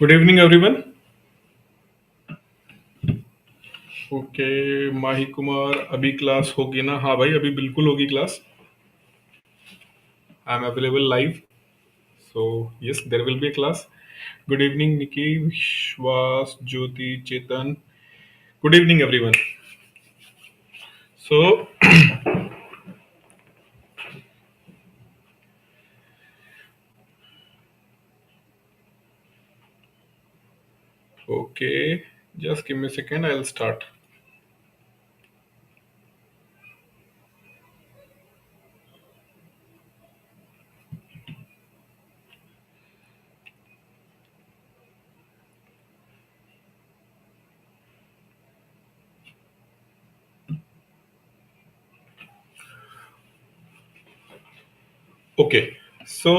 Good evening everyone. Okay, Mahi Kumar, अभी class होगी ना? हाँ भाई, अभी बिल्कुल होगी class. I am available live, so yes, there will be a class. Good evening, Nikki, Vishwas, Jyoti, Chetan. Good evening, everyone. So, okay, just give me a second. I'll start. Okay, so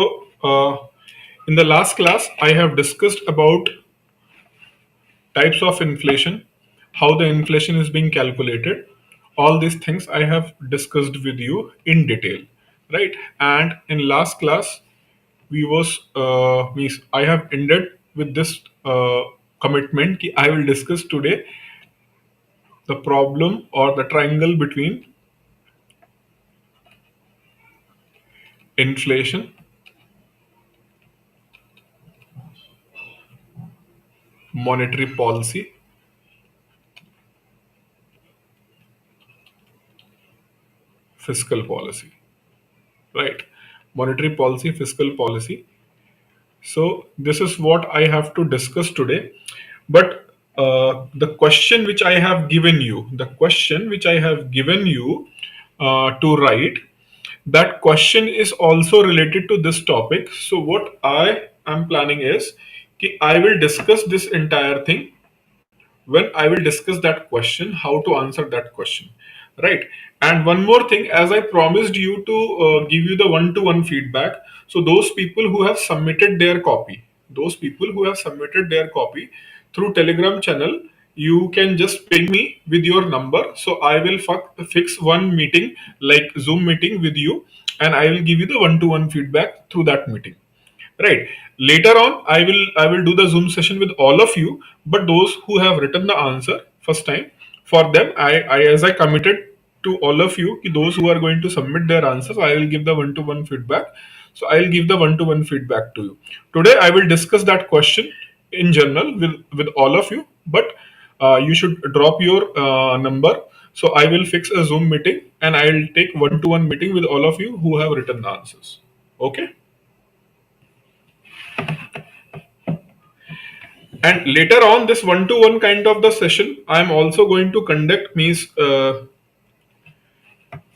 in the last class, I have discussed about types of inflation, how the inflation is being calculated. All these things I have discussed with you in detail, right? And in last class, we was means I have ended with this commitment कि I will discuss today the problem or the triangle between inflation, monetary policy, fiscal policy, right? Monetary policy, fiscal policy. So this is what I have to discuss today. But the question which I have given you, to write, that question is also related to this topic. So what I am planning is कि I will discuss this entire thing when I will discuss that question, how to answer that question, right? And one more thing, as I promised you to give you the one-to-one feedback. So those people who have submitted their copy through Telegram channel, you can just ping me with your number. So I will fix one meeting, like Zoom meeting with you, and I will give you the one-to-one feedback through that meeting, right? Later on, I will do the Zoom session with all of you, but those who have written the answer first time, for them, I as I committed to all of you, those who are going to submit their answers, I will give the one-to-one feedback. So I will give the one-to-one feedback to you today. I will discuss that question in general with all of you, but you should drop your number. So I will fix a Zoom meeting, and I will take one-to-one meeting with all of you who have written the answers. Okay. And later on, this one-to-one kind of the session, I'm also going to conduct means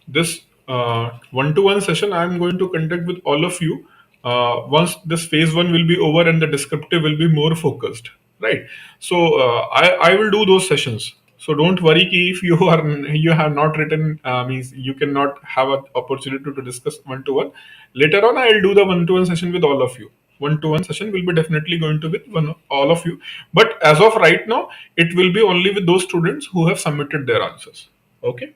this one-to-one session I'm going to conduct with all of you once this phase one will be over and the descriptive will be more focused, right? So I will do those sessions. So don't worry ki if you have not written means you cannot have an opportunity to discuss one-to-one. Later on, I will do the one-to-one session with all of you. One-to-one session will be definitely going to be with all of you. But as of right now, it will be only with those students who have submitted their answers. Okay.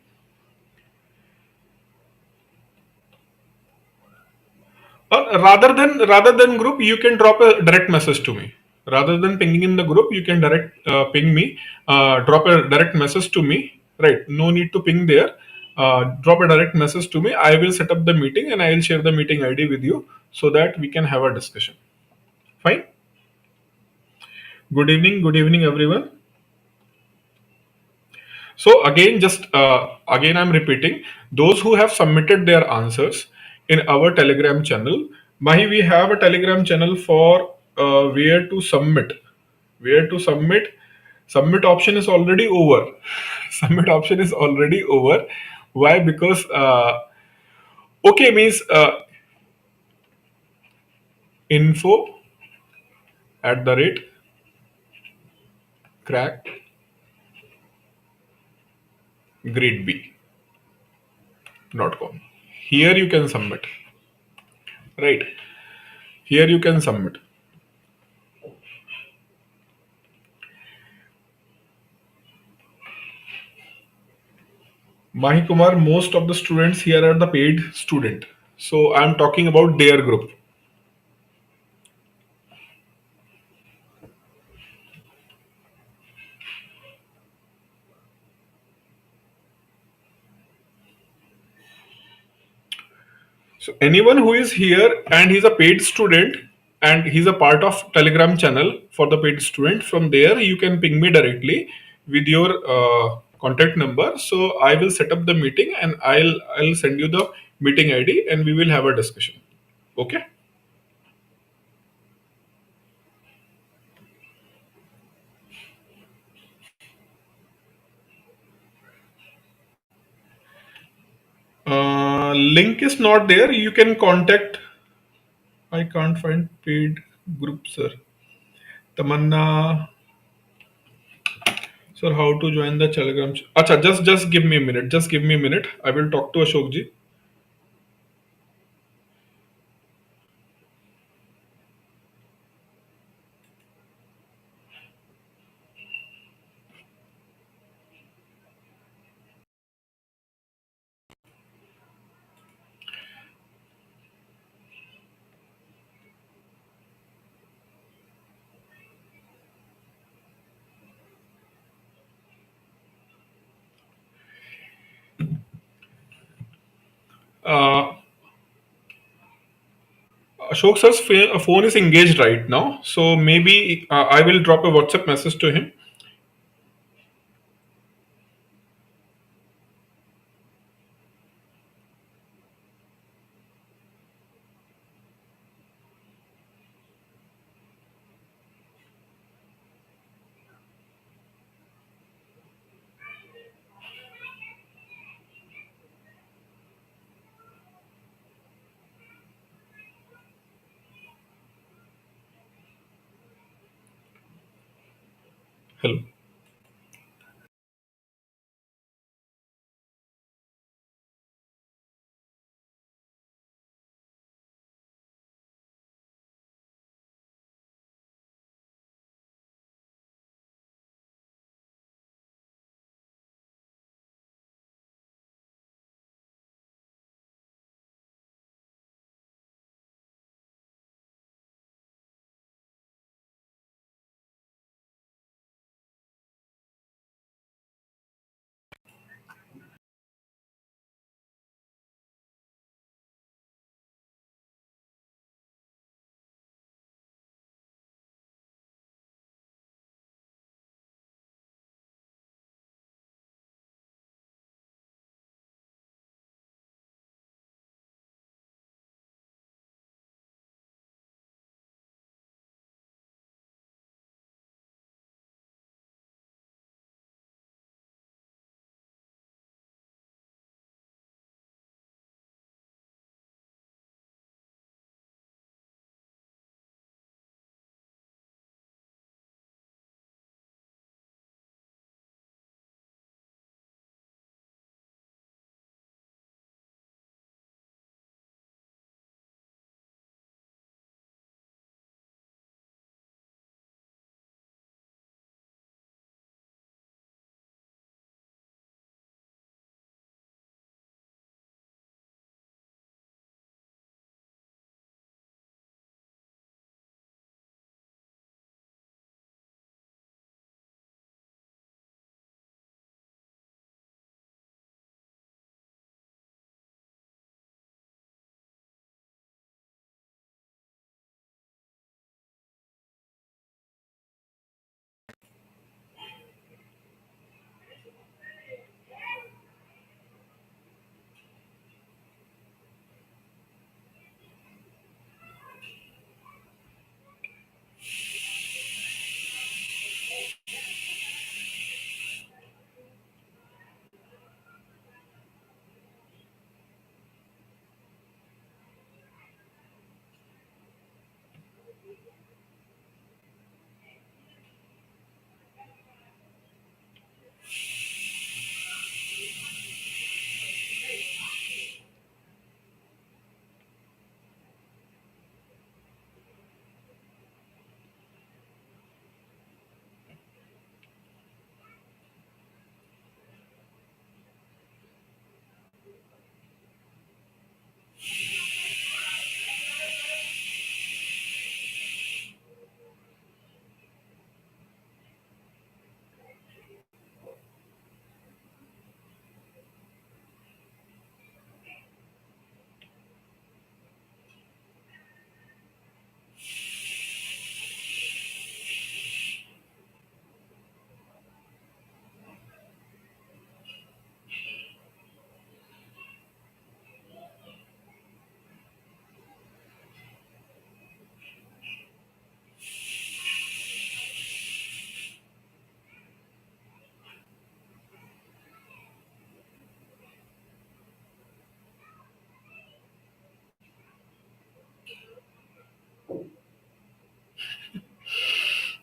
Rather than group, you can drop a direct message to me. Rather than pinging in the group, you can direct ping me, drop a direct message to me. Right? No need to ping there. Drop a direct message to me. I will set up the meeting and I will share the meeting ID with you so that we can have a discussion. Fine. Good evening, everyone. So again, I'm repeating, those who have submitted their answers in our Telegram channel. Mahi, we have a Telegram channel for where to submit. Submit option is already over. Submit option is already over. Why? Because okay means info at the rate crack grade b.com. Here you can submit. Right. Here you can submit. Mahi Kumar, most of the students here are the paid student. So I'm talking about their group. So anyone who is here and he's a paid student and he's a part of Telegram channel for the paid student, from there you can ping me directly with your contact number. So I will set up the meeting and I'll send you the meeting ID and we will have a discussion. Okay. Link is not there. You can contact. I can't find paid group, sir. Tamanna, sir, how to join the Telegram? Acha, just give me a minute. Just give me a minute. I will talk to Ashok ji. Uh, Ashok sir's phone is engaged right now, so maybe I will drop a WhatsApp message to him. Hello.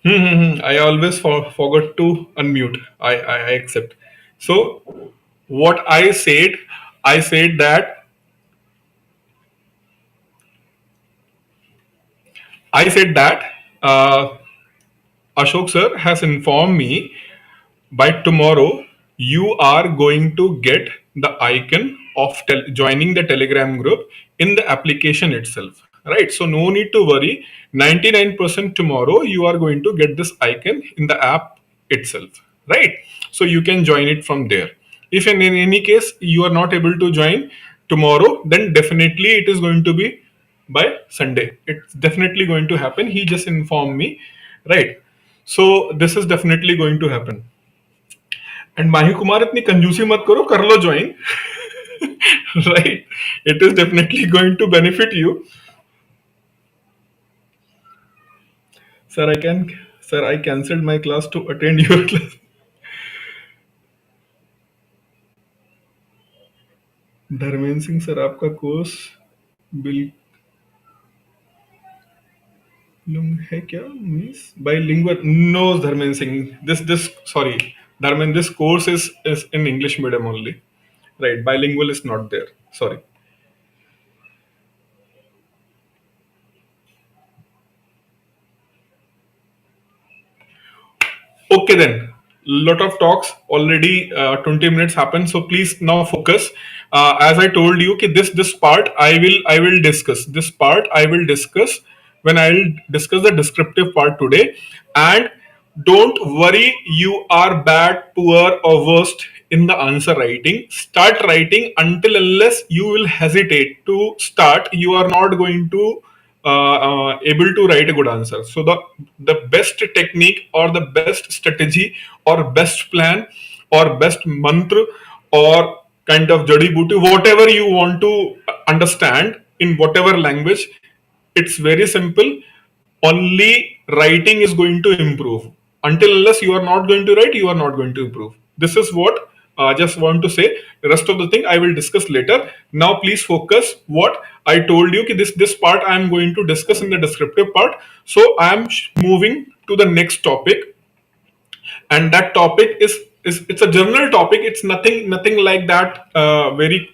I always forgot to unmute. I accept. So what I said that I said that uh, Ashok sir has informed me by tomorrow you are going to get the icon of joining the telegram group in the application itself, right? So no need to worry. 99% tomorrow you are going to get this icon in the app itself, right? So you can join it from there. If in any case you are not able to join tomorrow, then definitely it is going to be by Sunday. It's definitely going to happen. He just informed me, right? So this is definitely going to happen. And Mahi Kumar इतनी कंजूसी मत करो, कर लो join. Right, it is definitely going to benefit you. Sir I can sir I cancelled my class to attend your class. Dharmendra Singh sir आपका course बिल है क्या means bilingual? No Dharmendra Singh, this sorry Dharmendra, this course is in English medium only, right? Bilingual is not there, sorry. Okay then. Lot of talks already. 20 minutes happened. So please now focus. As I told you, okay, this part I will discuss. This part I will discuss when I will discuss the descriptive part today. And don't worry, you are bad, poor, or worst in the answer writing. Start writing. Until unless you will hesitate to start, you are not going to able to write a good answer. So the best technique or the best strategy or best plan or best mantra or kind of jadi booty, whatever you want to understand in whatever language, it's very simple. Only writing is going to improve. Until unless you are not going to write, you are not going to improve. This is what I just want to say. The rest of the thing I will discuss later. Now please focus what I told you. This part I am going to discuss in the descriptive part. So I am moving to the next topic, and that topic is it's a general topic. It's nothing like that very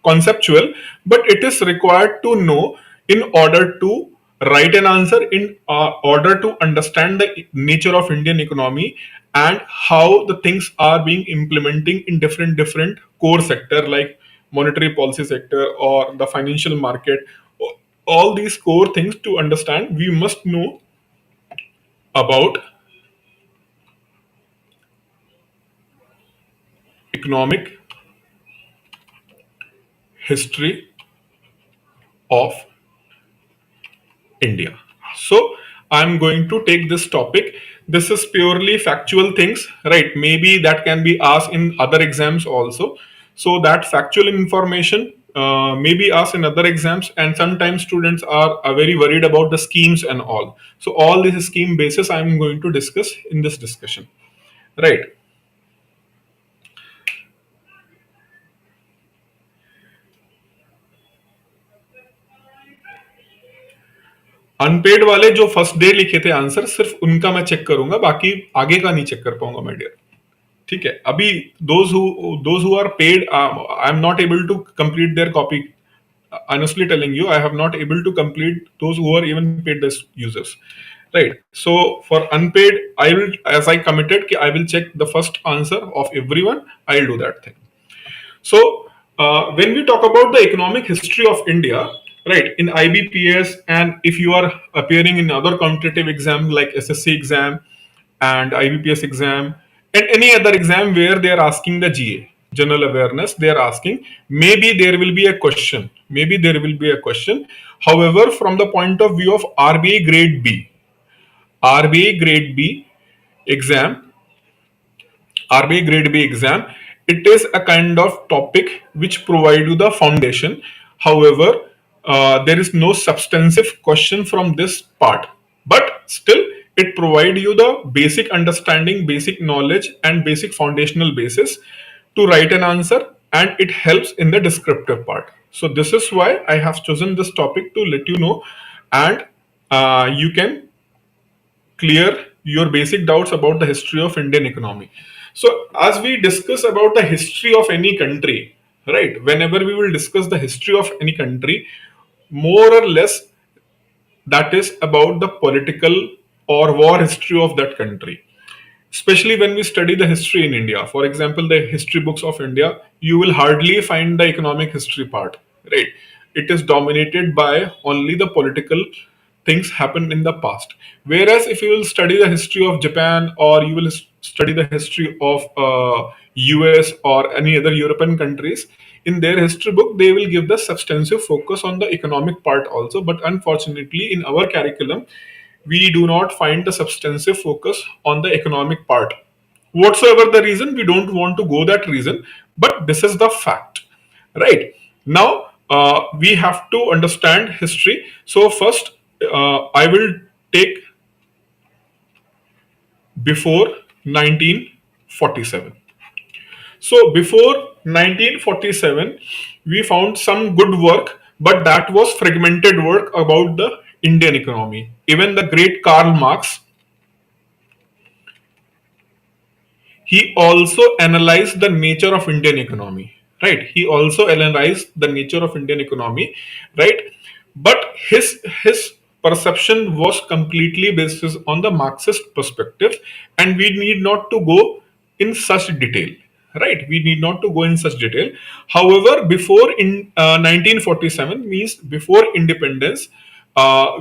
conceptual, but it is required to know in order to write an answer, in order to understand the nature of Indian economy and how the things are being implementing in different core sector like monetary policy sector or the financial market. All these core things to understand, we must know about economic history of India. So I'm going to take this topic. This is purely factual things, right? Maybe that can be asked in other exams also. So that factual information may be asked in other exams, and sometimes students are very worried about the schemes and all. So all these scheme basis I'm going to discuss in this discussion, right? Unpaid वाले जो first day लिखे थे answer, सिर्फ उनका मैं check करूंगा, बाकी आगे का नहीं चेक कर पाऊंगा माय डियर. ठीक है, अभी those who are paid, I am not able to complete their copy. Honestly telling you, I have not able to complete those who are even paid as users, right? So for unpaid, I will, as I committed, I will check the first answer of everyone. I'll do that thing. So, when we talk about the economic history of India, right, in IBPS, and if you are appearing in other competitive exams like SSC exam and IBPS exam and any other exam where they are asking the GA, general awareness, they are asking, maybe there will be a question. Maybe there will be a question. However, from the point of view of RBI Grade B, RBI Grade B exam, RBI Grade B exam, it is a kind of topic which provide you the foundation. However, there is no substantive question from this part, but still it provide you the basic understanding, basic knowledge, and basic foundational basis to write an answer, and it helps in the descriptive part. So this is why I have chosen this topic to let you know, and you can clear your basic doubts about the history of Indian economy. So as we discuss about the history of any country, right? Whenever we will discuss the history of any country, more or less that is about the political or war history of that country, especially when we study the history in India. For example, the history books of India, you will hardly find the economic history part, right? It is dominated by only the political things happened in the past. Whereas if you will study the history of Japan, or you will study the history of US or any other European countries, in their history book they will give the substantive focus on the economic part also. But unfortunately, in our curriculum, we do not find the substantive focus on the economic part. Whatsoever the reason, we don't want to go that reason, but this is the fact, right? Now, we have to understand history. So first, I will take before 1947. So before 1947, we found some good work, but that was fragmented work about the Indian economy. Even the great Karl Marx, he also analyzed the nature of Indian economy, right? He also analyzed the nature of Indian economy, right? But his perception was completely based on the Marxist perspective, and we need not to go in such detail, right? We need not to go in such detail. However, before in 1947, means before independence,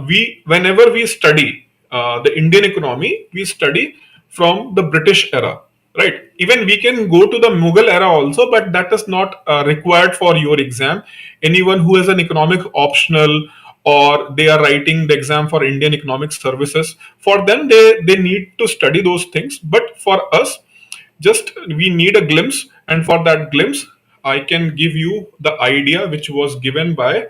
we whenever we study the Indian economy, we study from the British era, right? Even we can go to the Mughal era also, but that is not required for your exam. Anyone who has an economic optional, or they are writing the exam for Indian economic services, for them they need to study those things. But for us, just we need a glimpse, and for that glimpse I can give you the idea which was given by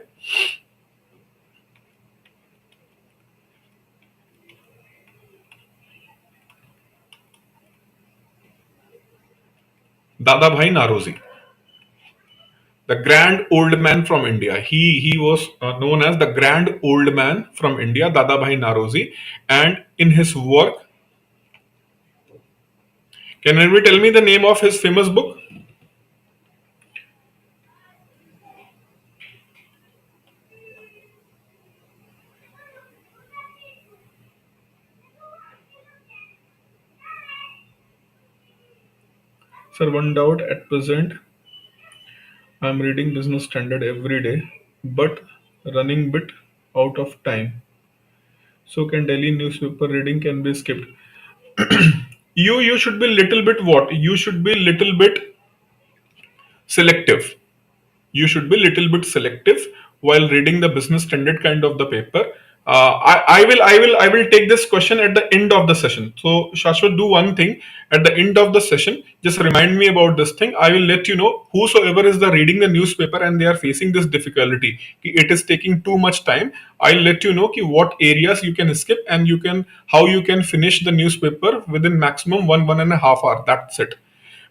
Dada Bhai Naroji, the grand old man from India. He was known as the grand old man from India, Dada Bhai Naroji. And in his work, can anybody tell me the name of his famous book? Sir, one doubt at present. I'm reading Business Standard every day, but running bit out of time. So can daily newspaper reading can be skipped? You should be little bit what? You should be little bit selective. You should be little bit selective while reading the Business Standard kind of the paper. I will take this question at the end of the session. So Shashwat, do one thing at the end of the session. Just remind me about this thing. I will let you know, whosoever is the reading the newspaper and they are facing this difficulty, it is taking too much time. I'll let you know what areas you can skip, and you can how you can finish the newspaper within maximum 1.5 hour. That's it.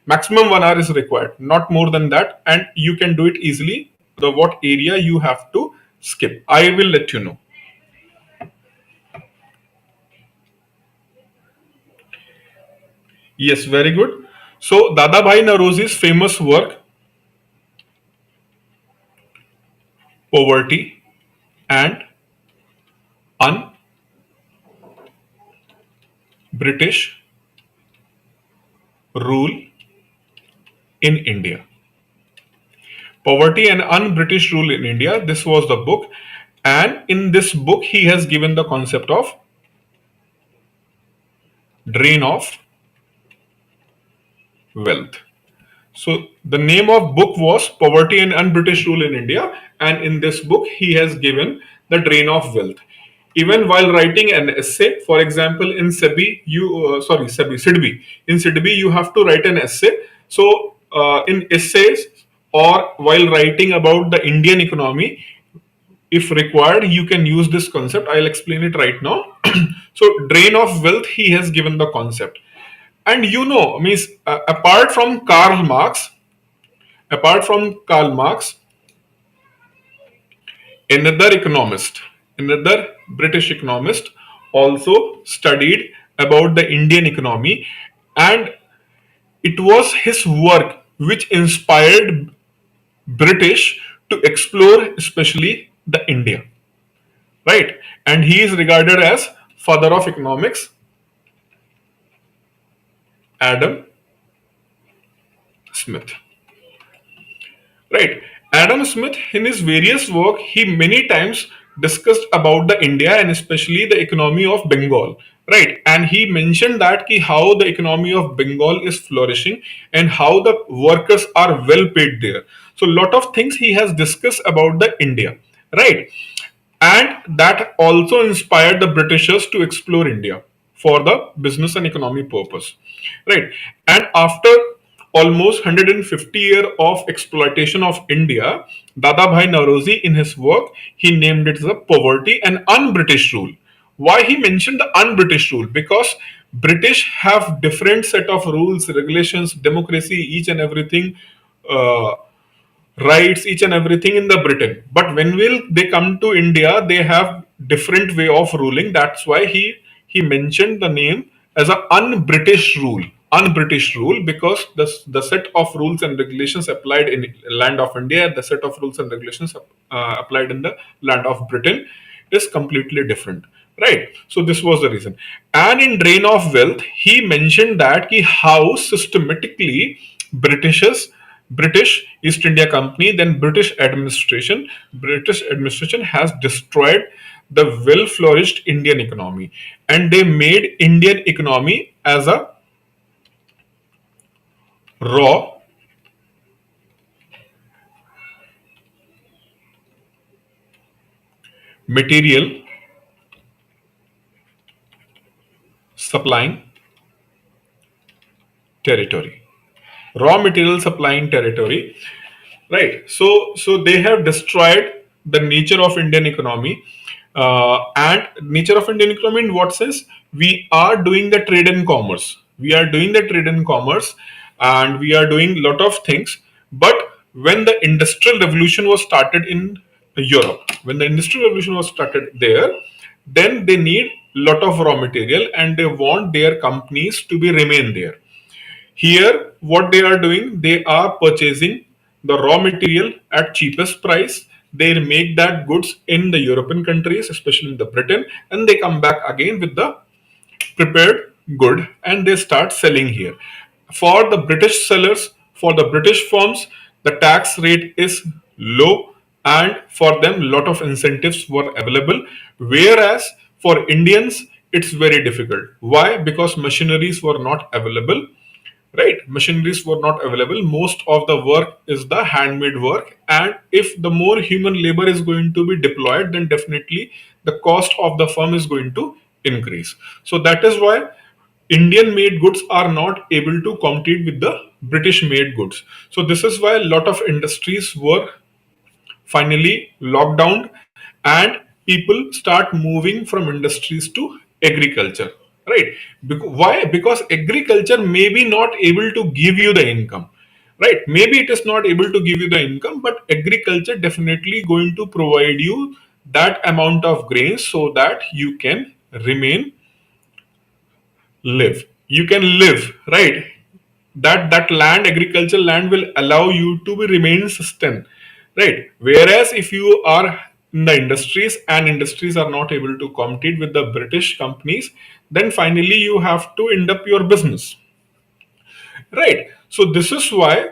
Maximum 1 hour is required, not more than that, and you can do it easily. The what area you have to skip, I will let you know. Yes, very good. So Dadabhai Narozi's famous work, Poverty and Un-British Rule in India. Poverty and Un-British Rule in India. This was the book, and in this book he has given the concept of drain of wealth. So the name of book was Poverty and Un-British Rule in India, and in this book he has given the drain of wealth. Even while writing an essay, for example, in SEBI, SEBI, in SEBI you have to write an essay. So in essays, or while writing about the Indian economy, if required, you can use this concept. I'll explain it right now. So drain of wealth, he has given the concept. And means apart from Karl Marx, another economist, another British economist also studied about the Indian economy, and it was his work which inspired British to explore especially the India, right? And he is regarded as father of economics, Adam Smith. Right. Adam Smith, in his various work, he many times discussed about the India and especially the economy of Bengal. Right. And he mentioned that how the economy of Bengal is flourishing and how the workers are well paid there. So a lot of things he has discussed about the India. Right. And that also inspired the Britishers to explore India for the business and economy purpose. Right. And after almost 150 years of exploitation of India, Dadabhai Nauroji in his work, he named it as a poverty and un-British rule. Why he mentioned the un-British rule? Because British have different set of rules, regulations, democracy, each and everything, uh, rights, each and everything in the Britain. But when will they come to India, they have different way of ruling. That's why he mentioned the name as a un-British rule. Un-British rule, because the set of rules and regulations applied in land of India and the set of rules and regulations applied in the land of Britain is completely different. Right. So this was the reason. And in Drain of Wealth, he mentioned that how systematically Britishers British East India Company, then British administration has destroyed the well flourished Indian economy, and they made Indian economy as a raw material supplying territory. Raw material supplying territory. Right. So they have destroyed the nature of Indian economy. And nature of Indian economy in what sense? We are doing the trade and commerce. We are doing the trade and commerce, and we are doing lot of things. But when the industrial revolution was started in Europe, when the industrial revolution was started there, then they need lot of raw material and they want their companies to be remain there. Here, what they are doing, they are purchasing the raw material at cheapest price. They make that goods in the European countries, especially in the Britain, and they come back again with the prepared good and they start selling here. For the British sellers, for the British firms, the tax rate is low, and for them lot of incentives were available, whereas for Indians it's very difficult. Why? Because machineries were not available. Right, machineries were not available. Most of the work is the handmade work, and if the more human labor is going to be deployed, then definitely the cost of the firm is going to increase. So that is why Indian made goods are not able to compete with the British made goods. So this is why a lot of industries were finally locked down, and people start moving from industries to agriculture. Right. Why? Because agriculture may be not able to give you the income. Right. Maybe it is not able to give you the income, but agriculture definitely going to provide you that amount of grains so that you can remain live. You can live. Right. That land, agricultural land, will allow you to be remain sustained. Right. Whereas if you are in the industries and industries are not able to compete with the British companies, then finally you have to end up your business. Right. So this is why,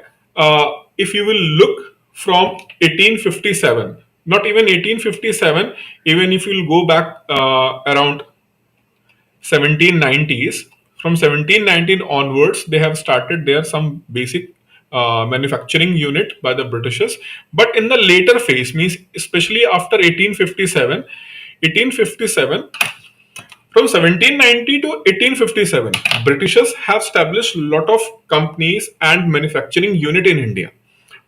if you will look from 1857, not even 1857, even if you'll go back around 1790s, from 1719 onwards they have started there some basic manufacturing unit by the Britishers. But in the later phase, means especially after 1857, from 1790 to 1857, Britishers have established a lot of companies and manufacturing unit in India.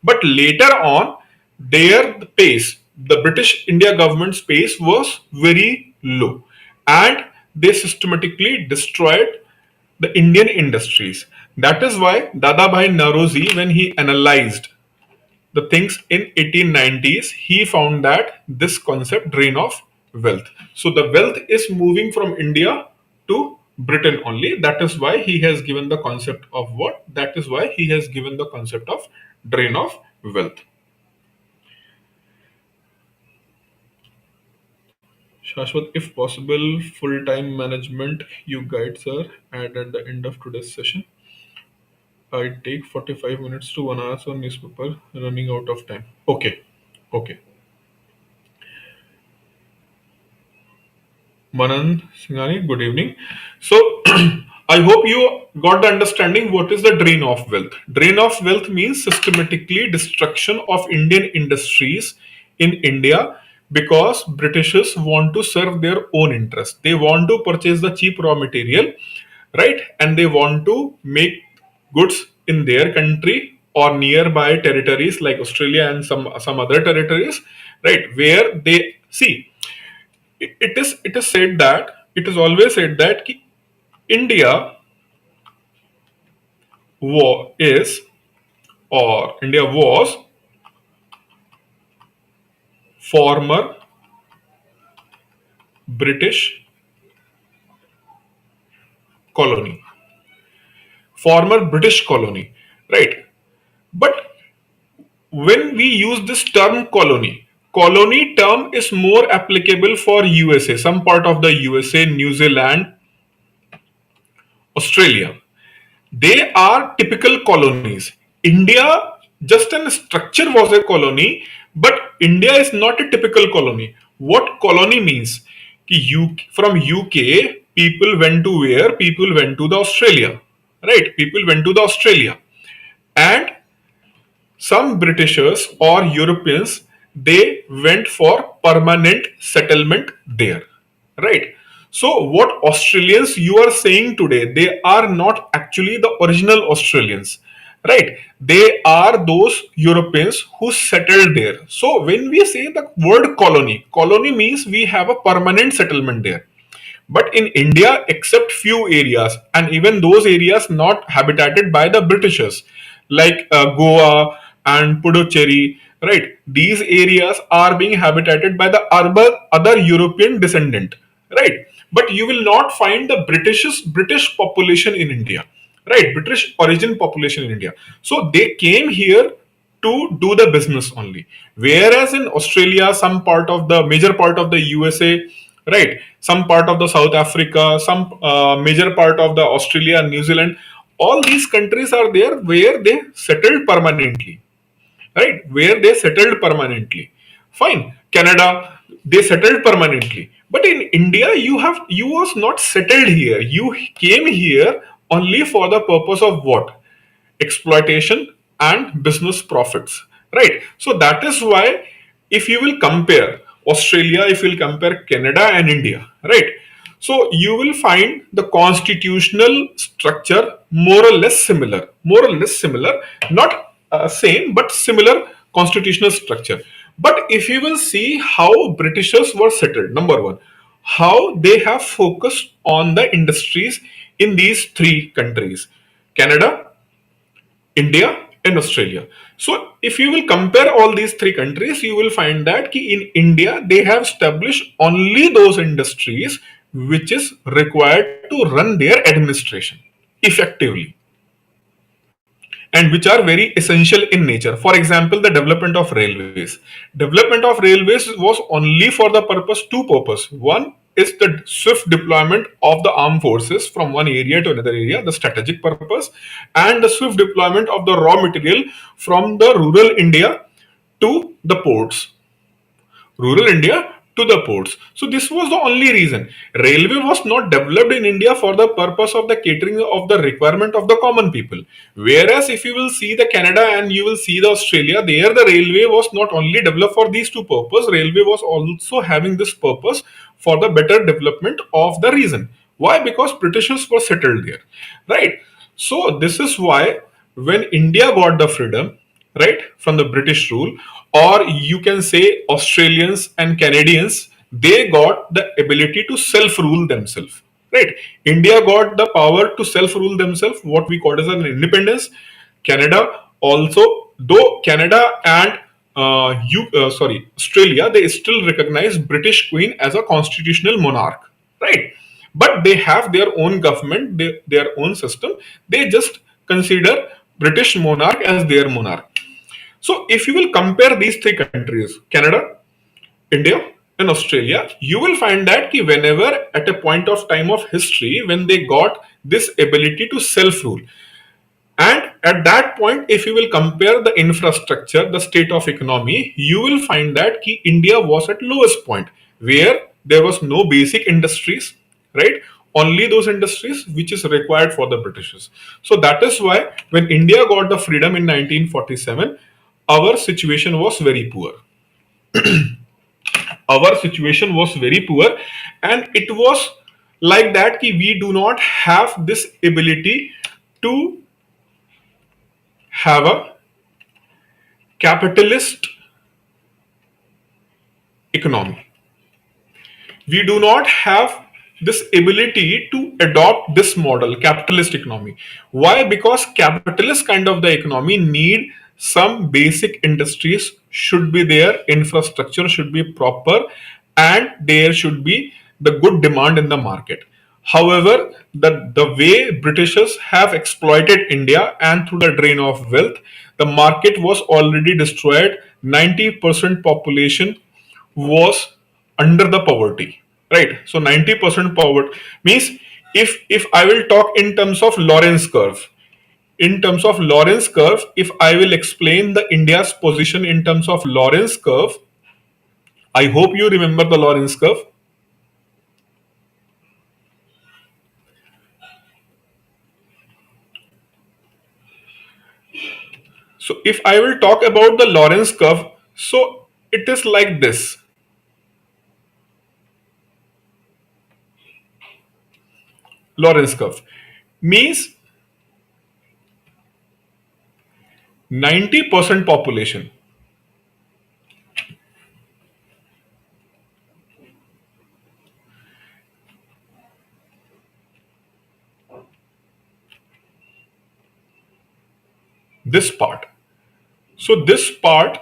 But later on, their pace, the British India government's pace was very low, and they systematically destroyed the Indian industries. That is why Dadabhai Nauroji, when he analyzed the things in 1890s, he found that this concept drain of wealth. So the wealth is moving from India to Britain only. That is why he has given the concept of what? That is why he has given the concept of drain of wealth. Shashwat, if possible, full-time management you guide, sir, and at the end of today's session, I take 45 minutes to 1 hour on newspaper, running out of time. Okay, okay. Manan Singhani, good evening. So, I hope you got the understanding what is the drain of wealth. Drain of wealth means systematically destruction of Indian industries in India because Britishers want to serve their own interest. They want to purchase the cheap raw material, right? And they want to make goods in their country or nearby territories like Australia and some other territories, right? Where they see it is said that it is always said that India is or India was former British colony, former British colony, right? But when we use this term colony term is more applicable for USA, some part of the USA, New Zealand, Australia. They are typical colonies. India, just in structure, was a colony, but India is not a typical colony. What colony means? From UK, people went to where? People went to the Australia, right? People went to the Australia, and some Britishers or Europeans they went for permanent settlement there, right? So what Australians you are saying today, they are not actually the original Australians, right? They are those Europeans who settled there. So when we say the word colony means we have a permanent settlement there. But in India, except few areas, and even those areas not habitated by the Britishers, like Goa and Puducherry, right? These areas are being habitated by the urban other European descendant, right? But you will not find the British population in India, right? British origin population in India. So they came here to do the business only. Whereas in Australia, some part of the major part of the USA, right, some part of the South Africa, some major part of the Australia and New Zealand, all these countries are there where they settled permanently, right? Where they settled permanently. Fine. Canada, they settled permanently. But in India, you was not settled here. You came here only for the purpose of what? Exploitation and business profits, right? So that is why if you will compare Australia, if you will compare Canada and India, right? So you will find the constitutional structure more or less similar, not same but similar constitutional structure. But if you will see how Britishers were settled, number one, how they have focused on the industries in these three countries, Canada, India, and Australia. So, if you will compare all these three countries, you will find that in India they have established only those industries which is required to run their administration effectively and which are very essential in nature. For example, the development of railways. Development of railways was only for the purpose, two purpose. One is the swift deployment of the armed forces from one area to another area, the strategic purpose, and the swift deployment of the raw material from the rural India to the ports, rural India to the ports. So this was the only reason. Railway was not developed in India for the purpose of the catering of the requirement of the common people. Whereas if you will see the Canada and you will see the Australia, there the railway was not only developed for these two purposes, railway was also having this purpose for the better development of the region. Why? Because Britishers were settled there, right? So this is why when India got the freedom, right, from the British rule, or you can say Australians and Canadians, they got the ability to self rule themselves, right? India got the power to self rule themselves, what we call as an independence. Canada also, though Canada and Australia, they still recognize British Queen as a constitutional monarch, right? but they have their own government, their own system. They just consider British monarch as their monarch. So if you will compare these three countries, Canada, India, and Australia, you will find that whenever at a point of time of history when they got this ability to self rule, and at that point, if you will compare the infrastructure, the state of economy, you will find that India was at lowest point where there was no basic industries, right? Only those industries which is required for the Britishers. So that is why when India got the freedom in 1947, our situation was very poor. Our situation was very poor, and it was like that we do not have this ability to have a capitalist economy. We do not have this ability to adopt this model, capitalist economy. Why? Because capitalist kind of the economy need some basic industries should be there, infrastructure should be proper, and there should be the good demand in the market. However, the way Britishers have exploited India and through the drain of wealth, the market was already destroyed. 90% population was under the poverty, right? So 90% poverty means, if I will talk in terms of Lorentz curve, in terms of Lorentz curve, if I will explain the India's position in terms of Lorentz curve, I hope you remember the Lorentz curve. So if I will talk about the Lorentz curve, so it is like this. Lorentz curve means 90% population. This part. So this part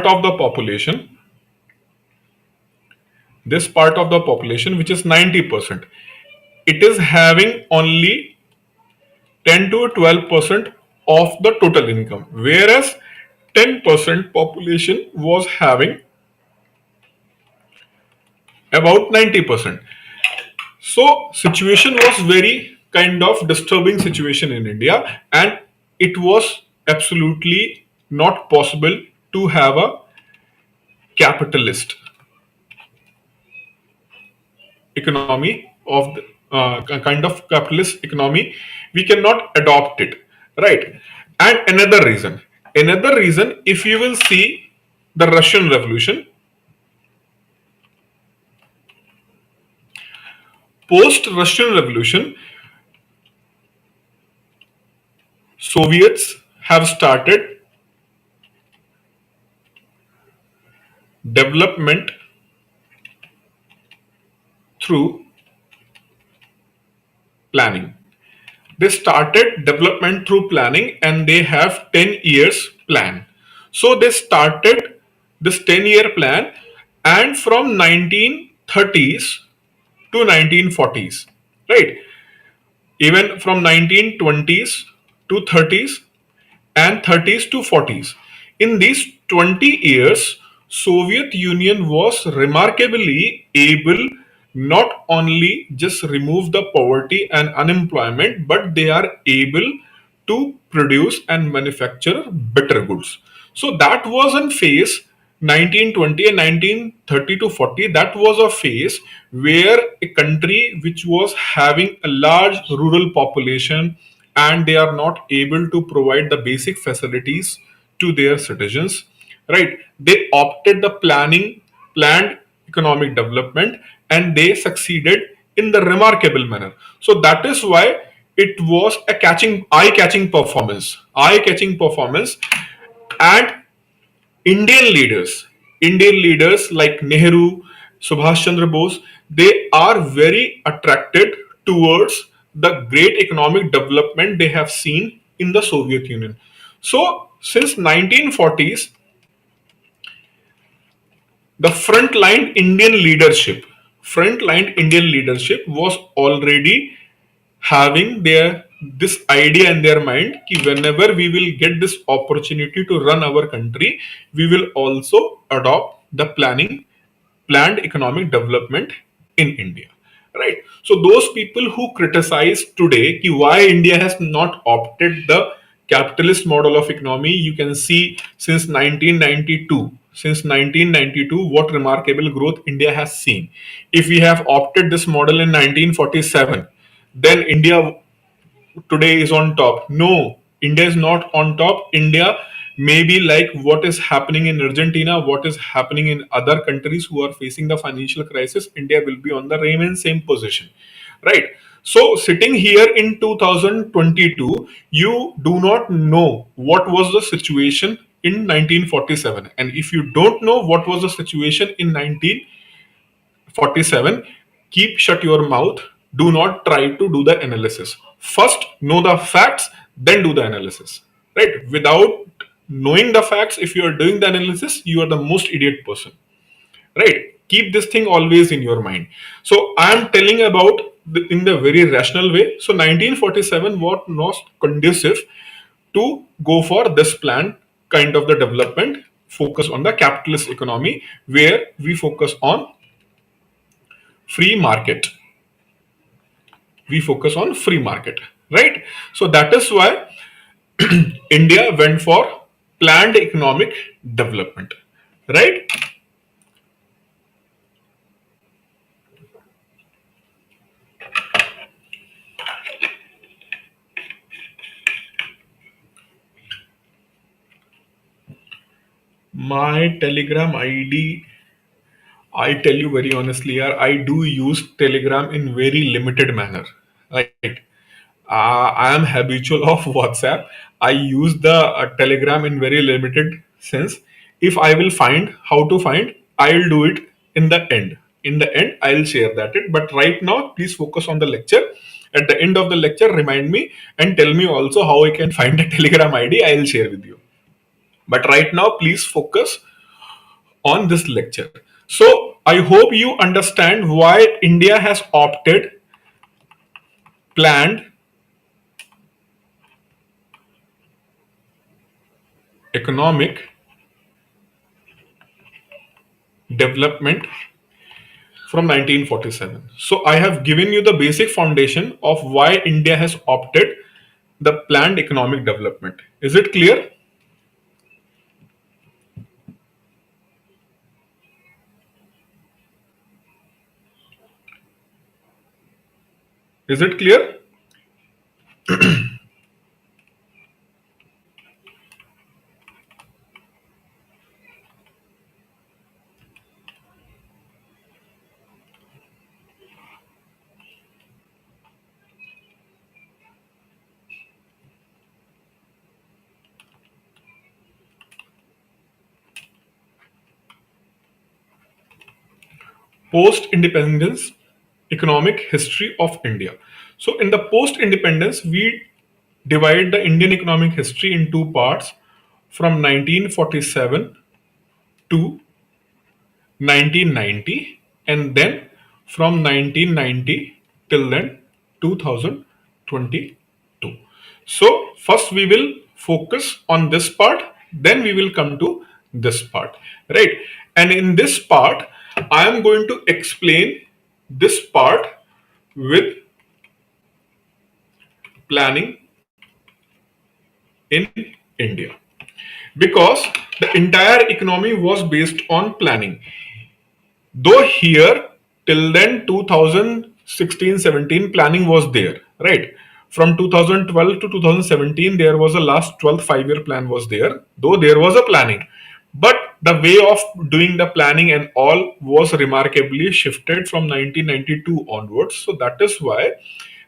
of the population, this part of the population which is 90%, it is having only 10 to 12% of the total income, whereas 10% population was having about 90%. So situation was very kind of disturbing situation in India, and it was absolutely not possible to have a capitalist economy of the, a kind of capitalist economy. We cannot adopt it, right? And another reason, if you will see the Russian Revolution, post Russian Revolution, Soviets have started development through planning. They started development through planning, and they have 10 years plan. So they started this 10-year plan, and from 1930s to 1940s, right? Even from 1920s to 30s and 30s to 40s. In these 20 years, Soviet Union was remarkably able not only just remove the poverty and unemployment, but they are able to produce and manufacture better goods. So that was in phase 1920 and 1930 to 40. That was a phase where a country which was having a large rural population, and they are not able to provide the basic facilities to their citizens, right? They opted the planned economic development, and they succeeded in the remarkable manner. So that is why it was a eye catching performance. And Indian leaders like Nehru, Subhash Chandra Bose, they are very attracted towards the great economic development they have seen in the Soviet Union. So since 1940s, the frontline Indian leadership was already having this idea in their mind कि whenever we will get this opportunity to run our country, we will also adopt the planned economic development in India. Right. So those people who criticize today ki why India has not opted the capitalist model of economy, you can see since 1992. Since 1992, what remarkable growth India has seen. If we have opted this model in 1947, then India today is on top. No, India is not on top. India may be like what is happening in Argentina, what is happening in other countries who are facing the financial crisis. India will be on the remain same position, right? So sitting here in 2022, you do not know what was the situation in 1947, and if you don't know what was the situation in 1947, keep shut your mouth. Do not try to do the analysis. First, know the facts, then do the analysis. Right? Without knowing the facts, if you are doing the analysis, you are the most idiot person. Right? Keep this thing always in your mind. So, I am telling about in the very rational way. So, 1947 was not conducive to go for this plan kind of the development, focus on the capitalist economy, where we focus on free market. We focus on free market, right? So that is why India went for planned economic development, right? My Telegram ID, I tell you very honestly, yaar, I do use Telegram in very limited manner, right? I am habitual of WhatsApp. I use the Telegram in very limited sense. If I will find how to find, I'll do it in the end. In the end, I'll share that it. But right now, please focus on the lecture. At the end of the lecture, remind me and tell me also how I can find the Telegram ID. I'll share with you. But right now, please focus on this lecture. So I hope you understand why India has opted planned economic development from 1947. So I have given you the basic foundation of why India has opted the planned economic development. Is it clear? Is it clear? Post independence economic history of India. So in the post independence, we divide the Indian economic history in two parts from 1947 to 1990, and then from 1990 till then 2022. So first we will focus on this part, then we will come to this part, right? And in this part, I am going to explain this part with planning in India, because the entire economy was based on planning. Though here till then 2016-17 planning was there, right? From 2012 to 2017 there was a last 12th 5-year plan was there, though there was a planning, but the way of doing the planning and all was remarkably shifted from 1992 onwards. So that is why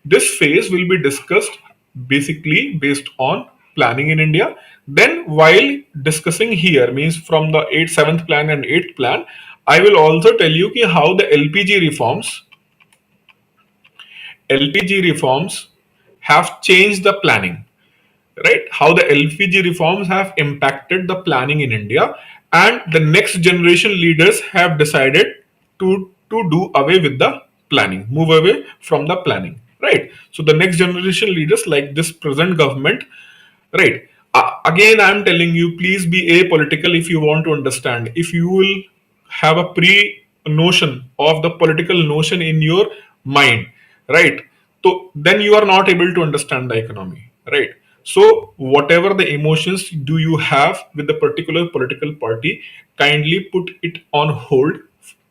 this phase will be discussed basically based on planning in India. Then, while discussing here, means from the 8th, 7th plan and 8th plan, I will also tell you ki how the LPG reforms have changed the planning, right? How the LPG reforms have impacted the planning in India, and the next generation leaders have decided to do away with the planning, move away from the planning, right? So the next generation leaders, like this present government, right? Again, I'm telling you, please be apolitical if you want to understand. If you will have a pre notion of the political notion in your mind, right? So then you are not able to understand the economy, right? So whatever the emotions do you have with the particular political party, kindly put it on hold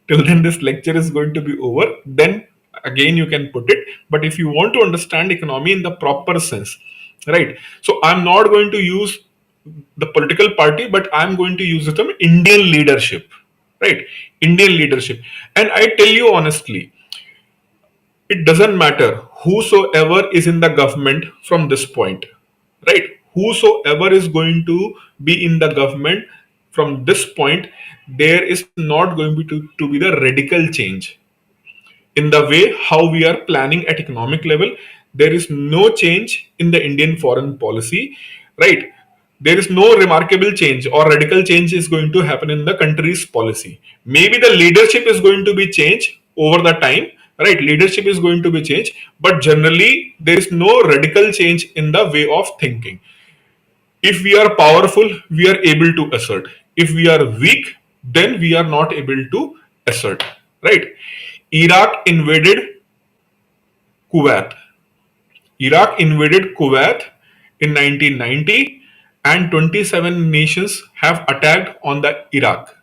till then this lecture is going to be over. Then again you can put it. But if you want to understand economy in the proper sense, right? So I'm not going to use the political party, but I'm going to use the term Indian leadership, right? Indian leadership. And I tell you honestly, it doesn't matter whosoever is in the government from this point, right? Whosoever is going to be in the government from this point, there is not going to be the radical change in the way how we are planning at economic level. There is no change in the Indian foreign policy, right? There is no remarkable change or radical change is going to happen in the country's policy. Maybe the leadership is going to be changed over the time, right? Leadership is going to be changed, but generally there is no radical change in the way of thinking. If we are powerful, we are able to assert. If we are weak, then we are not able to assert, right? Iraq invaded Kuwait. Iraq invaded Kuwait in 1990, and 27 nations have attacked on the Iraq,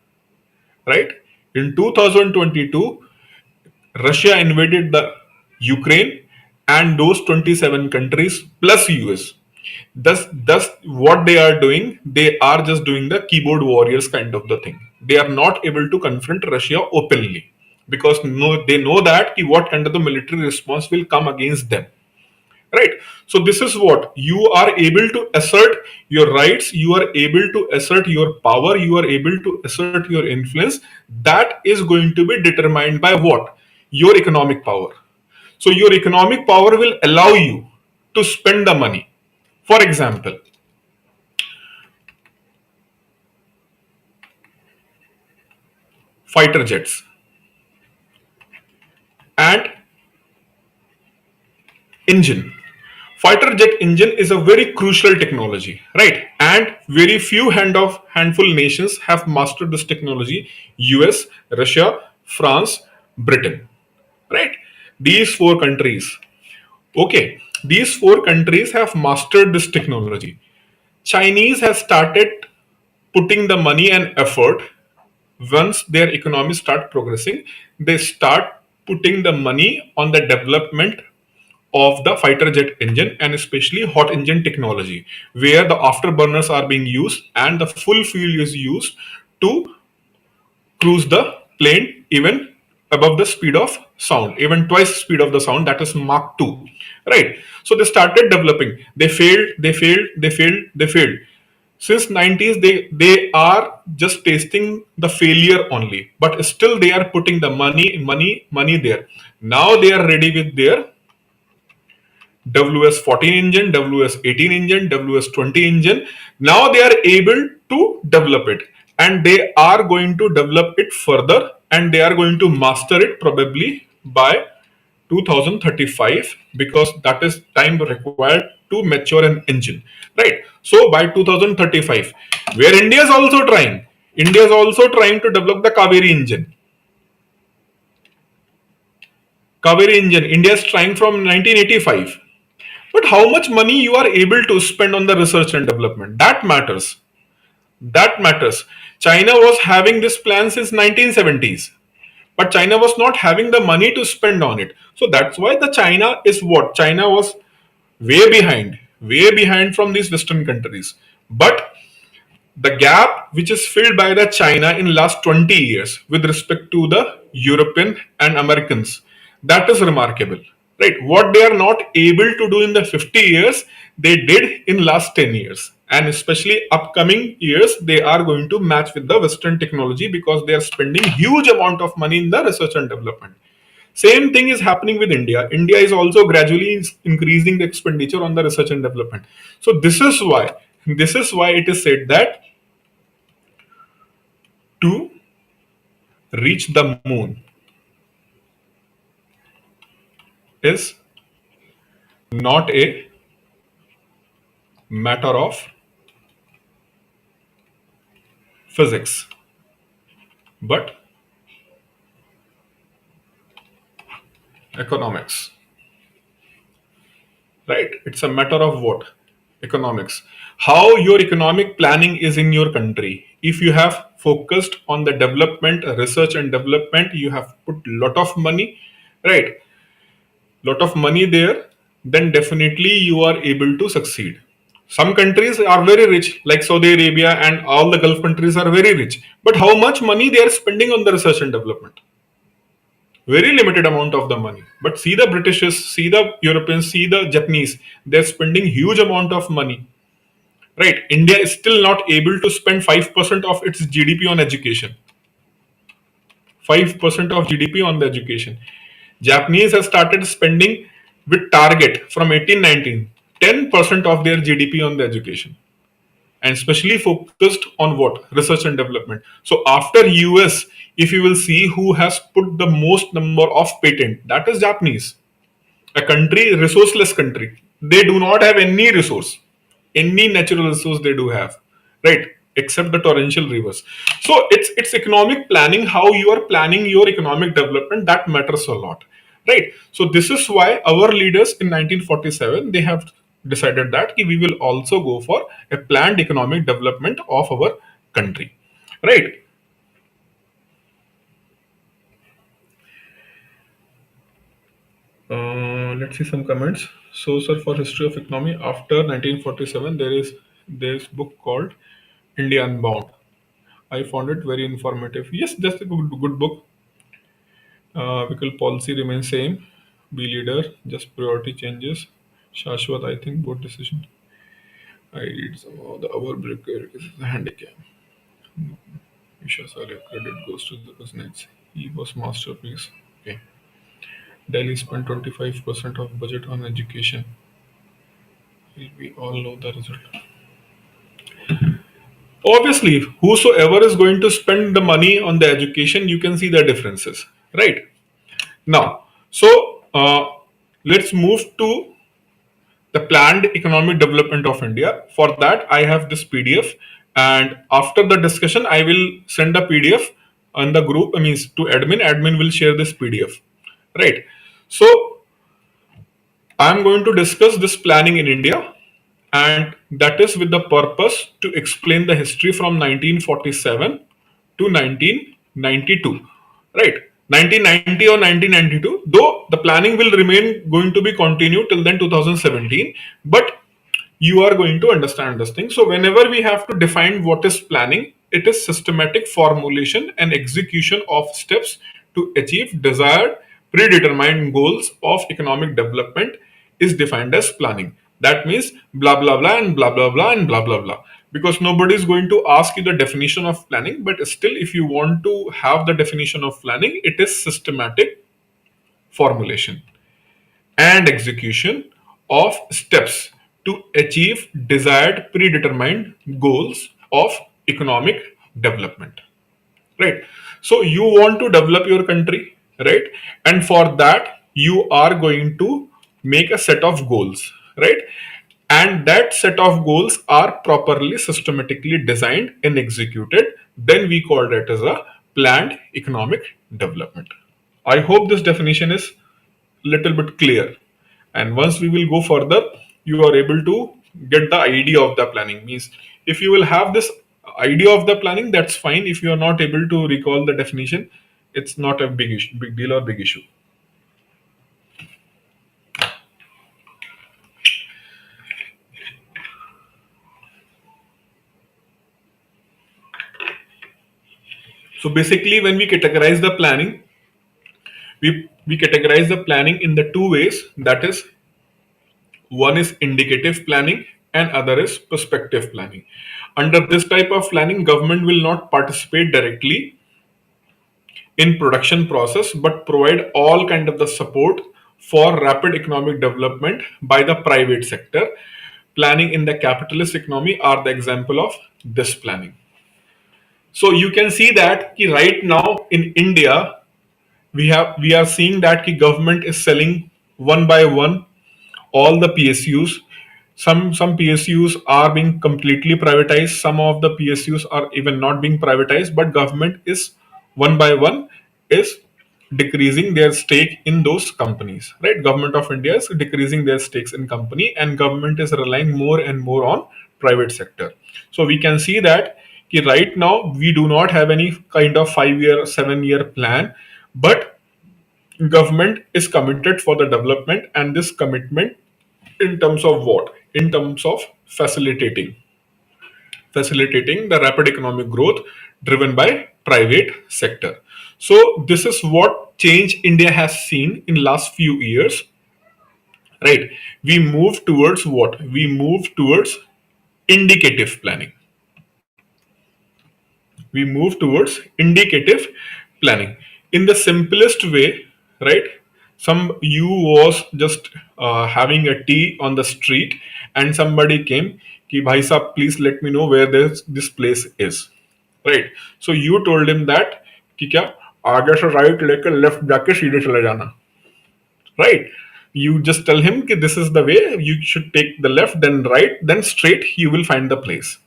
right? In 2022, Russia invaded the Ukraine, and those 27 countries plus US. Thus, what they are doing, they are just doing the keyboard warriors kind of the thing. They are not able to confront Russia openly because they know that what kind of the military response will come against them, right? So this is what you are able to assert your rights, you are able to assert your power, you are able to assert your influence. That is going to be determined by what? Your economic power. So your economic power will allow you to spend the money. For example, fighter jets and engine. Fighter jet engine is a very crucial technology, right? And very few handful nations have mastered this technology: US, Russia, France, Britain, right? These four countries. Okay, these four countries have mastered this technology. Chinese has started putting the money and effort. Once their economy start progressing, they start putting the money on the development of the fighter jet engine, and especially hot engine technology, where the afterburners are being used and the full fuel is used to cruise the plane even above the speed of sound, even twice speed of the sound, that is Mach 2, right? So they started developing. They failed, they failed. Since 90s, they are just tasting the failure only, but still they are putting the money there. Now they are ready with their WS14 engine, WS18 engine, WS20 engine. Now they are able to develop it, and they are going to develop it further, and they are going to master it probably by 2035, because that is time required to mature an engine, right? So by 2035, where India is also trying to develop the Kaveri engine. India is trying from 1985. But how much money you are able to spend on the research and development, that matters. That matters. China was having this plan since 1970s, but China was not having the money to spend on it. So that's why the China is what? China was way behind from these Western countries. But the gap which is filled by the China in last 20 years with respect to the European and Americans, that is remarkable, right? What they are not able to do in the 50 years, they did in last 10 years, and especially upcoming years they are going to match with the Western technology because they are spending huge amount of money in the research and development. Same thing is happening with India. India is also gradually increasing the expenditure on the research and development. So this is why it is said that to reach the moon is not a matter of physics, but economics. Right? It's a matter of what? Economics. How your economic planning is in your country. If you have focused on the development, research and development, you have put lot of money, right? Lot of money there, then definitely you are able to succeed. Some countries are very rich, like Saudi Arabia and all the Gulf countries are very rich. But how much money they are spending on the research and development? Very limited amount of the money. But see the Britishes, see the Europeans, see the Japanese, they're spending huge amount of money. Right? India is still not able to spend 5% of its GDP on education. 5% of GDP on the education. Japanese have started spending with target from 1819, 10% of their GDP on the education. And especially focused on what? Research and development. So after US, if you will see who has put the most number of patent, that is Japanese. A country, resourceless country. They do not have any resource, any natural resource they do have, right? Except the torrential rivers. So it's economic planning, how you are planning your economic development, that matters a lot, right? So this is why our leaders in 1947 they have decided that we will also go for a planned economic development of our country, right? Let's see some comments. So, sir, for history of economy after 1947, there is book called India Unbound. I found it very informative. Yes, that's a good book. Vehicle policy remains same. Be leader, just priority changes. Shashwat, I think, board decision. I read some of the our break is a handicap. Isha Saleh, credit goes to the business. He was masterpiece. Okay. Delhi spent 25% of budget on education. We all know the result. Obviously, whosoever is going to spend the money on the education, you can see the differences, right? Now, so let's move to the planned economic development of India. For that, I have this PDF, and after the discussion, I will send a PDF on the group. I mean, to admin. Admin will share this PDF, right? So I'm going to discuss this planning in India, and that is with the purpose to explain the history from 1947 to 1992. Right? 1990 or 1992, though the planning will remain going to be continued till then 2017, but you are going to understand this thing. So, whenever we have to define what is planning, it is systematic formulation and execution of steps to achieve desired predetermined goals of economic development is defined as planning. That means blah blah blah and blah blah blah and blah blah blah. Because nobody is going to ask you the definition of planning, but still, if you want to have the definition of planning, it is systematic formulation and execution of steps to achieve desired predetermined goals of economic development, right? So you want to develop your country, right? And for that you are going to make a set of goals, right? And that set of goals are properly systematically designed and executed, then we call that as a planned economic development. I hope this definition is little bit clear, and once we will go further, you are able to get the idea of the planning. Means if you will have this idea of the planning, that's fine. If you are not able to recall the definition, it's not a big issue, big deal or big issue. So basically when we categorize the planning, we categorize the planning in the two ways. That is, one is indicative planning and other is prospective planning. Under this type of planning, government will not participate directly in production process, but provide all kind of the support for rapid economic development by the private sector. Planning in the capitalist economy are the example of this planning. So you can see that right now in India, we are seeing that the government is selling one by one all the PSUs. Some PSUs are being completely privatized. Some of the PSUs are even not being privatized, but government is one by one is decreasing their stake in those companies. Right? Government of India is decreasing their stakes in company, and government is relying more and more on private sector. So we can see that right now we do not have any kind of 5 year, 7 year plan, but government is committed for the development, and this commitment in terms of what? In terms of facilitating the rapid economic growth driven by private sector. So this is what change India has seen in last few years, right? We move towards what? We move towards indicative planning. We move towards indicative planning in the simplest way, right? Some you was just having a tea on the street, and somebody came ki bhai sahab, please let me know where this place is, right? So you told him that कि क्या आगे से right लेकर left जाके सीधे चले जाना, right? You just tell him कि this is the way you should take the left, then right, then straight, you will find the place,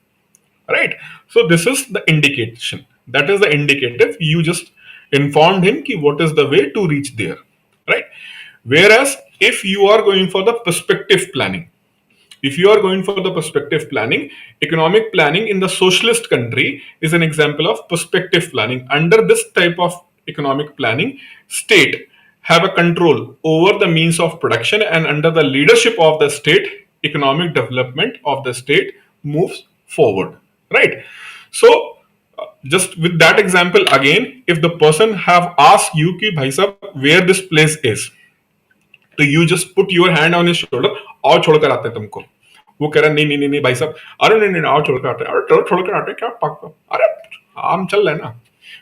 right? So this is the indication, that is the indicative. You just informed him ki what is the way to reach there, right? Whereas if you are going for the perspective planning, if you are going for the perspective planning, economic planning in the socialist country is an example of perspective planning. Under this type of economic planning, state have a control over the means of production, and under the leadership of the state, economic development of the state moves forward, right? So just with that example again, if the person have asked you ki bhai sahab where this place is, तो you just put your hand on his shoulder, आओ छोड़कर आते हैं तुमको. वो कह रहा नहीं नहीं नहीं भाई साहब, अरे नहीं नहीं आओ छोड़कर आते हैं, अरे चलो छोड़कर आते हैं क्या पक्का, अरे हम चल रहे ना.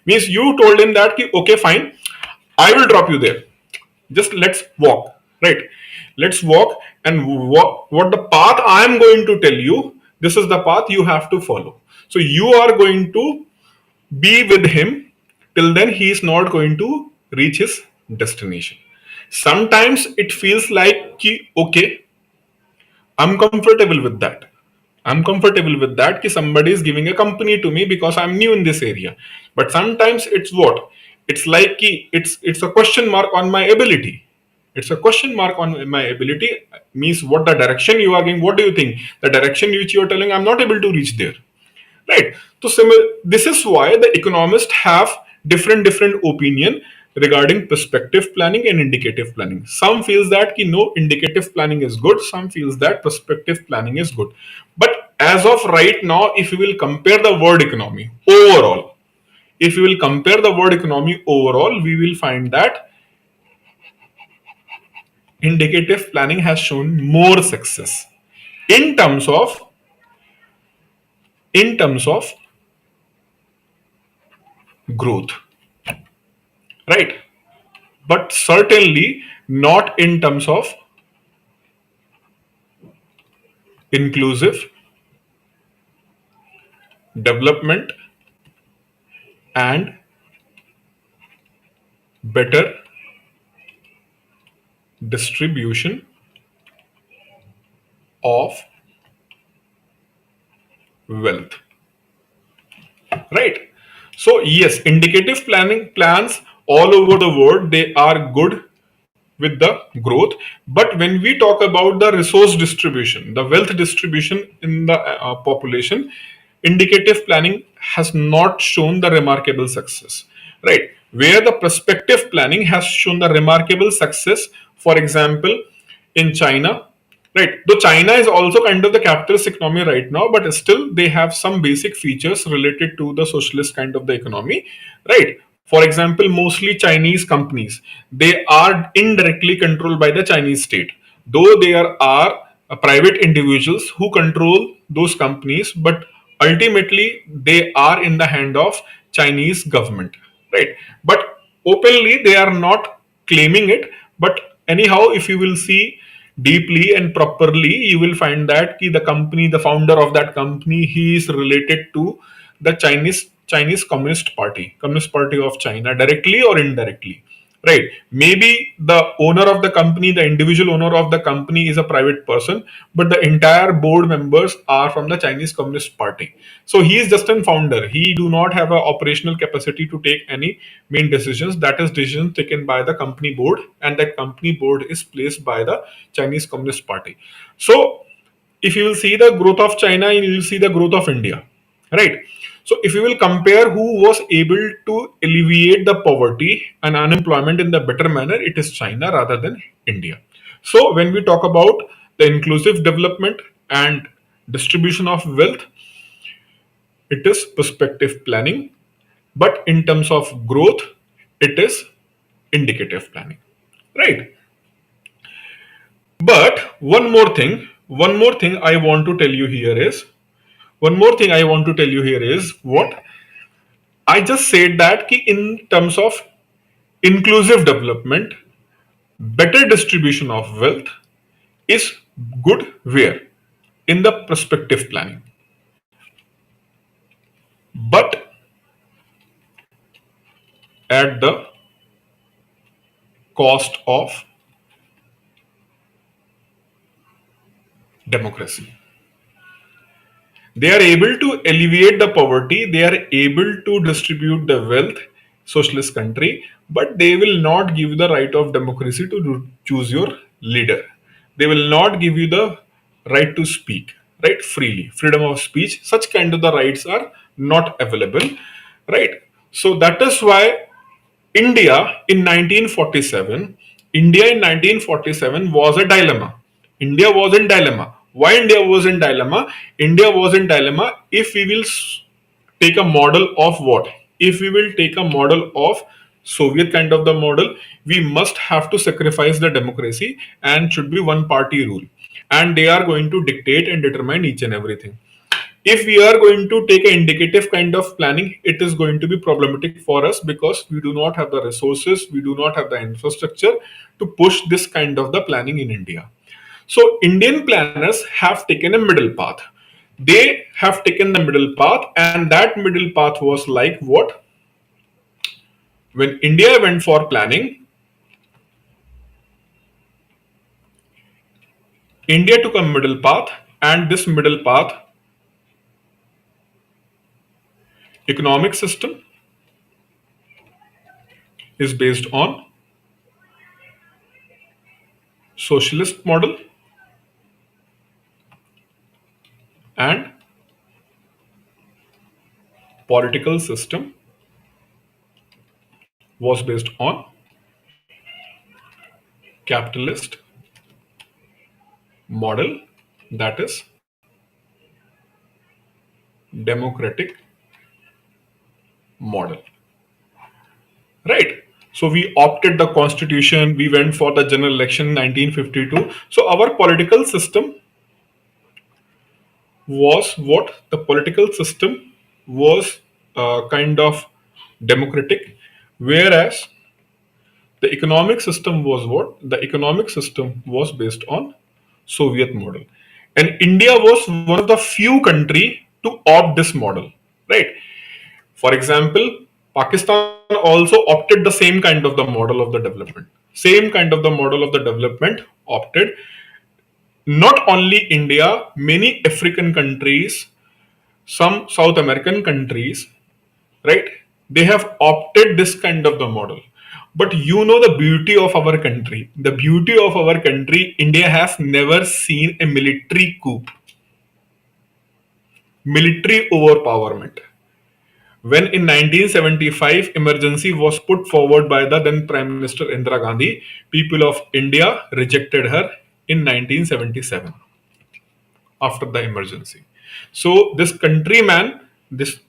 Means you told him that कि okay fine, I will drop you there, just let's walk, right? Let's walk, and what the path I am going to tell you, this is the path you have to follow. So you are going to be with him till then he is not going to reach his destination. Sometimes it feels like okay, I'm comfortable with that. I'm comfortable with that कि somebody is giving a company to me because I'm new in this area. But sometimes it's what? It's like it's a question mark on my ability. It's a question mark on my ability, means what the direction you are going. What do you think? The direction which you are telling, I'm not able to reach there. Right? So this is why the economists have different opinion regarding perspective planning and indicative planning. Some feels that no, indicative planning is good. Some feels that perspective planning is good. But as of right now, if we will compare the world economy overall, we will find that indicative planning has shown more success in terms of growth, right? But certainly not in terms of inclusive development and better distribution of wealth, right? So yes, indicative planning plans all over the world, they are good with the growth. But when we talk about the resource distribution, the wealth distribution in the population, indicative planning has not shown the remarkable success, right? Where the prospective planning has shown the remarkable success, for example, in China, right? Though China is also kind of the capitalist economy right now, but still they have some basic features related to the socialist kind of the economy, right? For example, mostly Chinese companies, they are indirectly controlled by the Chinese state. Though there are private individuals who control those companies, but ultimately they are in the hand of Chinese government, right? But openly they are not claiming it, but anyhow, if you will see deeply and properly, you will find that the company, the founder of that company, he is related to the Chinese Communist Party of China, directly or indirectly. Right? Maybe the owner of the company, the individual owner of the company is a private person, but the entire board members are from the Chinese Communist Party. So he is just a founder. He do not have a operational capacity to take any main decisions. That is decision taken by the company board, and that company board is placed by the Chinese Communist Party. So if you will see the growth of China, you will see the growth of India, right? So if you will compare who was able to alleviate the poverty and unemployment in the better manner, it is China rather than India. So when we talk about the inclusive development and distribution of wealth, it is perspective planning, but in terms of growth, it is indicative planning, right? But one more thing I want to tell you here is one more thing I want to tell you here is what I just said, that in terms of inclusive development, better distribution of wealth is good where? In the prospective planning. But at the cost of democracy. They are able to alleviate the poverty, they are able to distribute the wealth, socialist country, but they will not give you the right of democracy to choose your leader. They will not give you the right to speak, right, freely, freedom of speech. Such kind of the rights are not available, right? So that is why India in 1947, India in 1947 was a dilemma. India was in dilemma. Why India was in dilemma? India was in dilemma if we will take a model of what? If we will take a model of Soviet kind of the model, we must have to sacrifice the democracy and should be one party rule. And they are going to dictate and determine each and everything. If we are going to take an indicative kind of planning, it is going to be problematic for us because we do not have the resources, we do not have the infrastructure to push this kind of the planning in India. So Indian planners have taken a middle path. They have taken the middle path, and that middle path was like what? When India went for planning, India took a middle path, and this middle path, economic system, is based on socialist model and political system was based on capitalist model, that is democratic model, right? So we opted the constitution, we went for the general election 1952. So our political system was what? The political system was kind of democratic, whereas the economic system was what? The economic system was based on Soviet model. And India was one of the few country to opt this model, right? For example, Pakistan also opted the same kind of the model of the development. Same kind of the model of the development opted. Not only India, many African countries, some South American countries, right? They have opted this kind of the model. But you know the beauty of our country. The beauty of our country, India has never seen a military coup, military overpowerment. When in 1975 emergency was put forward by the then Prime Minister Indira Gandhi, people of India rejected her in 1977 after the emergency. So this countryman, this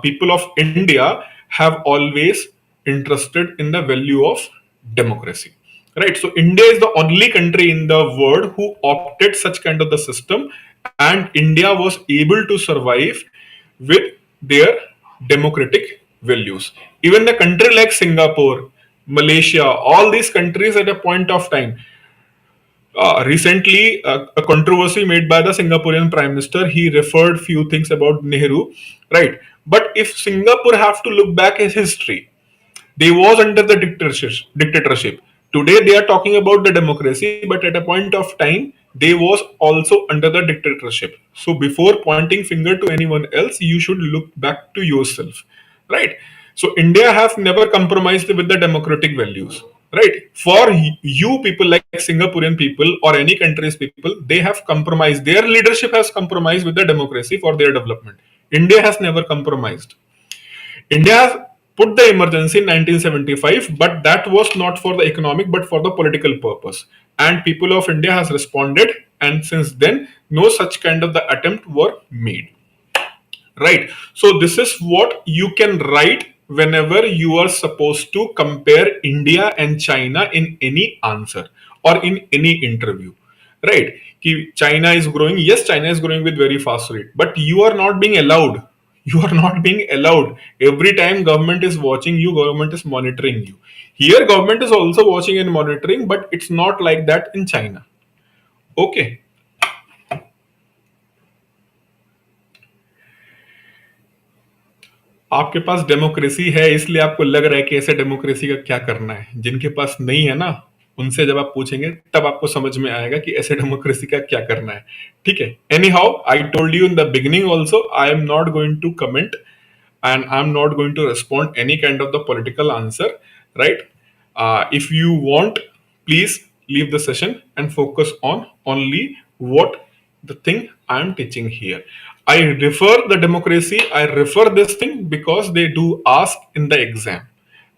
people of India have always interested in the value of democracy, right? So India is the only country in the world who opted such kind of the system, and India was able to survive with their democratic values. Even the country like Singapore, Malaysia, all these countries at a point of time. Recently, a controversy made by the Singaporean Prime Minister, he referred few things about Nehru, right? But if Singapore have to look back at history, they was under the dictatorship. Today they are talking about the democracy, but at a point of time they was also under the dictatorship. So before pointing finger to anyone else, you should look back to yourself, right? So India have never compromised with the democratic values, right? For you people like Singaporean people or any country's people, they have compromised, their leadership has compromised with the democracy for their development. India has never compromised. India has put the emergency in 1975, but that was not for the economic but for the political purpose. And people of India has responded, and since then, no such kind of the attempt were made. Right. So this is what you can write whenever you are supposed to compare India and China in any answer or in any interview. Right. Ki China is growing. Yes, China is growing with very fast rate, but you are not being allowed. You are not being allowed. Every time government is watching you, government is monitoring you. Here, government is also watching and monitoring, but it's not like that in China. Okay. आपके पास democracy है इसलिए आपको लग रहा है कि ऐसे democracy का क्या करना है। जिनके पास नहीं है ना, उनसे जब आप पूछेंगे तब आपको समझ में आएगा कि ऐसे डेमोक्रेसी का क्या करना है। ठीक है, anyhow I told you in the beginning also, I am not going to comment and I'm not going to respond any kind of the political answer, right? If you want, please leave the session and focus on only what the thing I'm teaching here. I refer the democracy, I refer this thing because they do ask in the exam,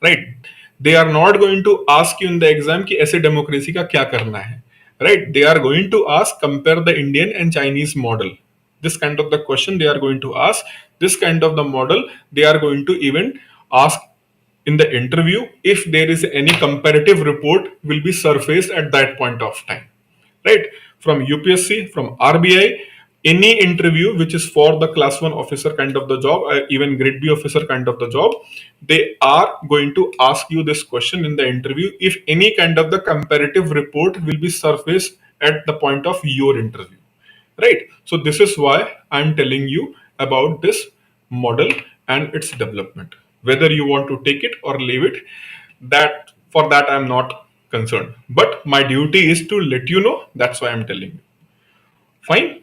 right? They are not going to ask you in the exam कि ऐसे democracy का क्या करना है, right? They are going to ask compare the Indian and Chinese model. This kind of the question they are going to ask, this kind of the model they are going to even ask in the interview. If there is any comparative report will be surfaced at that point of time, right? From UPSC, from RBI, any interview which is for the class 1 officer kind of the job, even grade B officer kind of the job, they are going to ask you this question in the interview if any kind of the comparative report will be surfaced at the point of your interview, right? So this is why I'm telling you about this model and its development. Whether you want to take it or leave it, that for that I'm not concerned, but my duty is to let you know. That's why I'm telling you. Fine.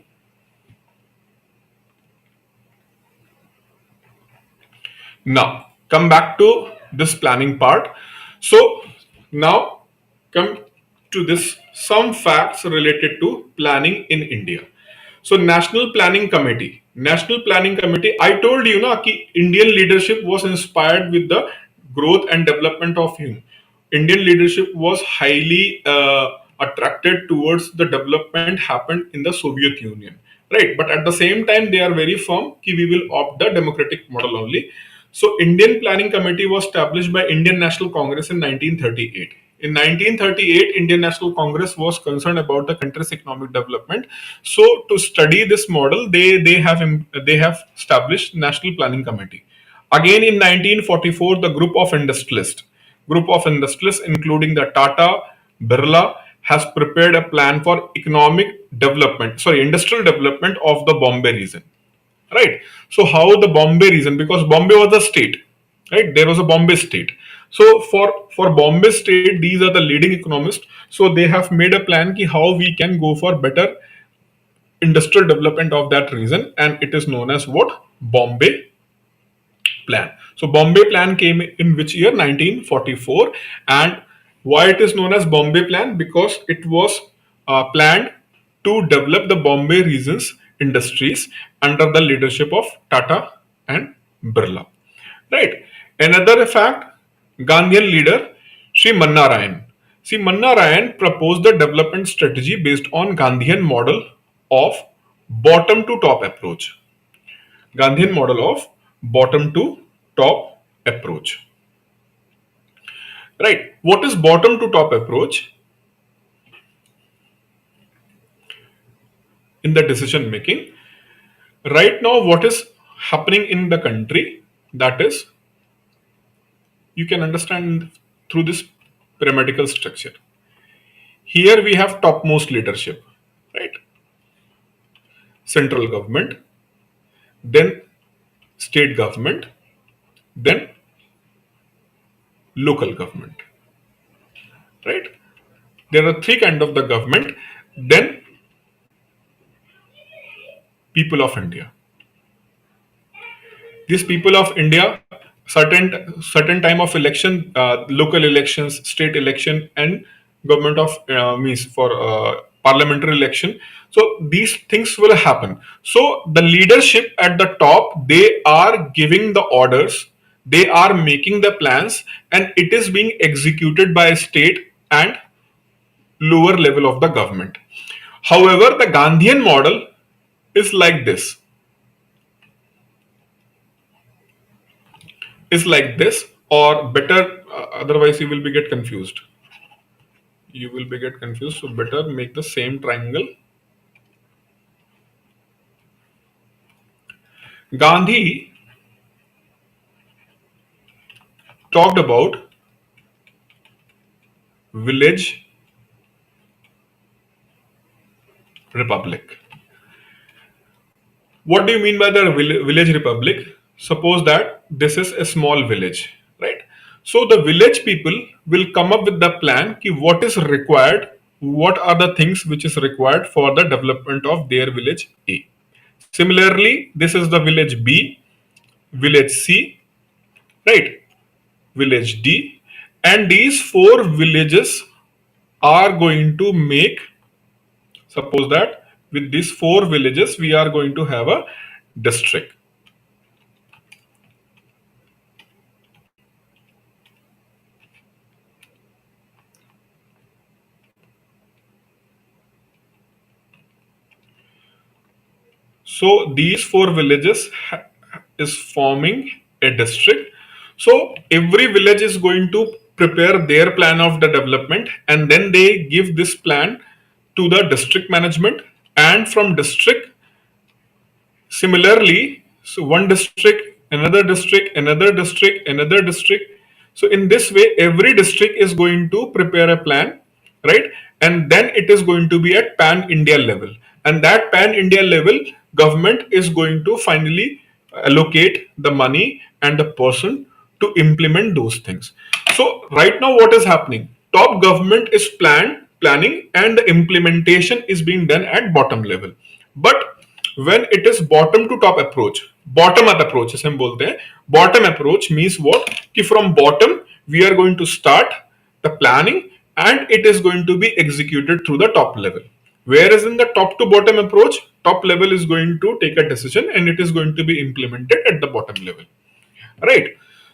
Now come back to this planning part. So now come to this some facts related to planning in India. So National Planning Committee, I told you na कि Indian leadership was inspired with the growth and development of him. Indian leadership was highly attracted towards the development happened in the Soviet Union, right? But at the same time, they are very firm कि we will opt the democratic model only. So Indian Planning Committee was established by Indian National Congress in 1938. In 1938, Indian National Congress was concerned about the country's economic development. So to study this model, they have established National Planning Committee. Again in 1944, the group of industrialists including the Tata, Birla, has prepared a plan for industrial development of the Bombay region. Right. So how the Bombay region, because Bombay was a state, right? There was a Bombay state. So for Bombay state, these are the leading economists. So they have made a plan ki how we can go for better industrial development of that region, and it is known as what? Bombay Plan. So Bombay Plan came in which year? 1944. And why it is known as Bombay Plan? Because it was planned to develop the Bombay region's industries under the leadership of Tata and Birla. Right. Another fact, Gandhian leader Sri Manna Rayan. See, Manna Rayan proposed the development strategy based on Gandhian model of bottom to top approach. Gandhian model of bottom to top approach. Right. What is bottom to top approach in the decision making? Right now, what is happening in the country? That is you can understand through this pyramidal structure. Here we have topmost leadership, right? Central government, then state government, then local government, right? There are three kind of the government. Then people of India. These people of India, certain time of election, local elections, state election, and government of means for parliamentary election. So these things will happen. So the leadership at the top, they are giving the orders, they are making the plans, and it is being executed by state and lower level of the government. However, the Gandhian model is like this. Is like this, or better, otherwise you will be get confused. You will be get confused. So better make the same triangle. Gandhi talked about village republic. What do you mean by the village republic? Suppose that this is a small village, right? So the village people will come up with the plan ki what is required, what are the things which is required for the development of their village A. Similarly, this is the village B, village C, right? Village D, and these four villages are going to make, suppose that with these four villages we are going to have a district. So these four villages is forming a district. So every village is going to prepare their plan of the development, and then they give this plan to the district management, and from district, similarly, so one district, another district, another district, another district. So in this way, every district is going to prepare a plan, right? And then it is going to be at pan India level. And that pan India level, government is going to finally allocate the money and the person to implement those things. So right now, what is happening? Top government is planning, and the implementation is being done at bottom level. But when it is bottom to top approach, bottom up approach जैसे हम बोलते हैं, bottom approach means what कि from bottom we are going to start the planning and it is going to be executed through the top level. Whereas in the top to bottom approach, top level is going to take a decision and it is going to be implemented at the bottom level, right?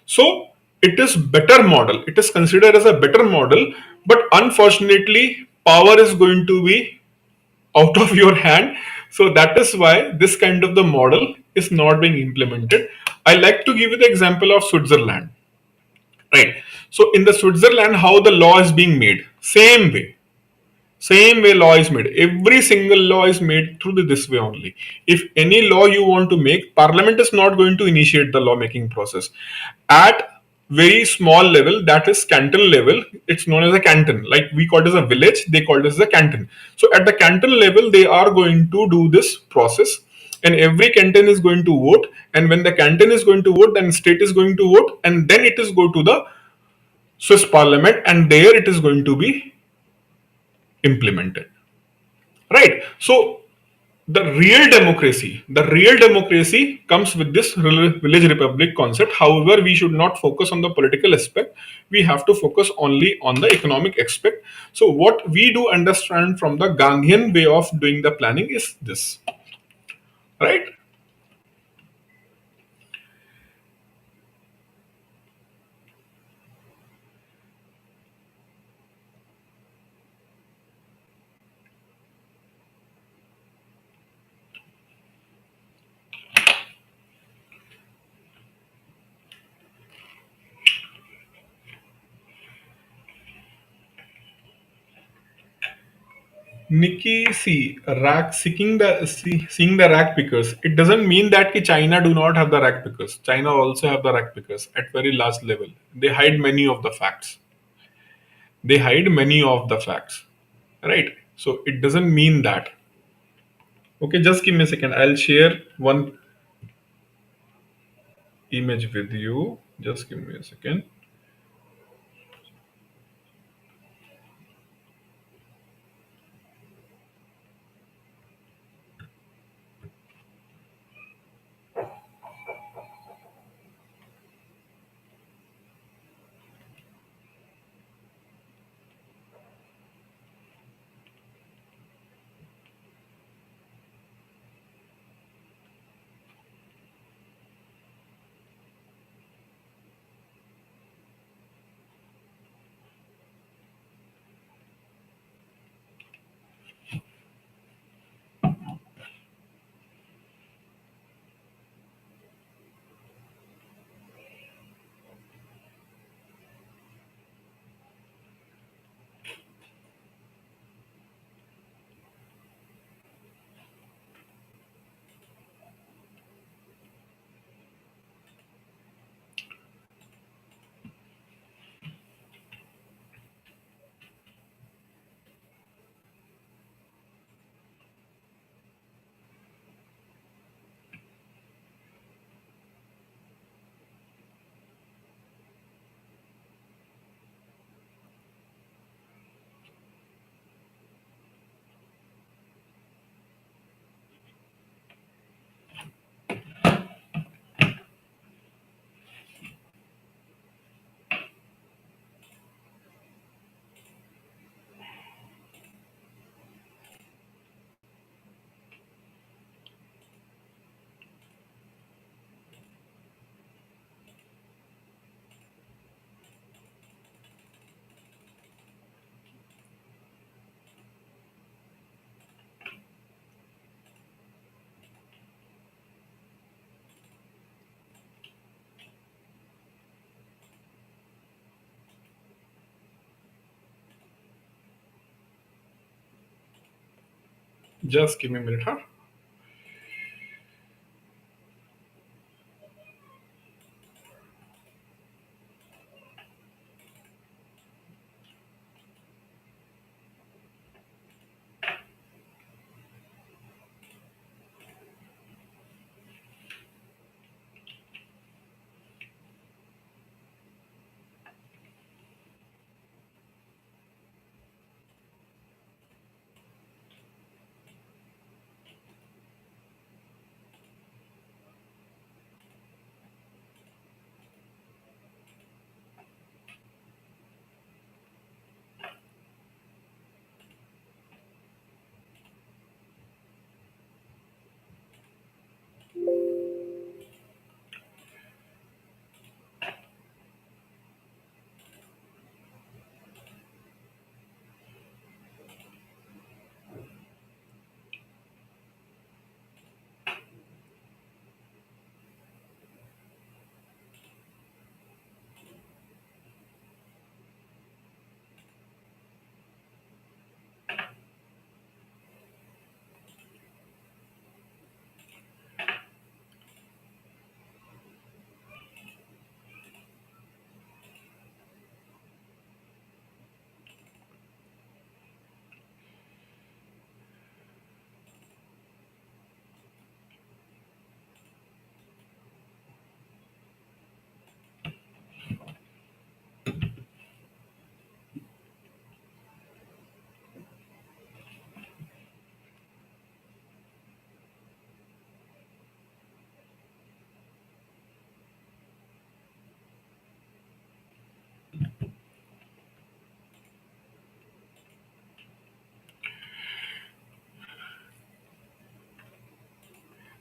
So it is better model, it is considered as a better model, but unfortunately power is going to be out of your hand. So that is why this kind of the model is not being implemented. I like to give you the example of Switzerland, right? So in the Switzerland, how the law is being made, same way law is made. Every single law is made through this way only. If any law you want to make, parliament is not going to initiate the law making process. At very small level, that is canton level, it's known as a canton. Like we call it as a village, they call it as a canton. So at the canton level, they are going to do this process. And every canton is going to vote. And when the canton is going to vote, then state is going to vote. And then it is go to the Swiss parliament and there it is going to be implemented, right? So the real democracy comes with this village republic concept. However, we should not focus on the political aspect, we have to focus only on the economic aspect. So what we do understand from the Gandhian way of doing the planning is this, right? Nikki, see, rack seeing the rack pickers. It doesn't mean that ki China do not have the rack pickers. China also have the rack pickers at very large level. They hide many of the facts. They hide many of the facts, right? So it doesn't mean that. Okay, just give me a second. I'll share one image with you. Just give me a second. Just give me a minute, huh?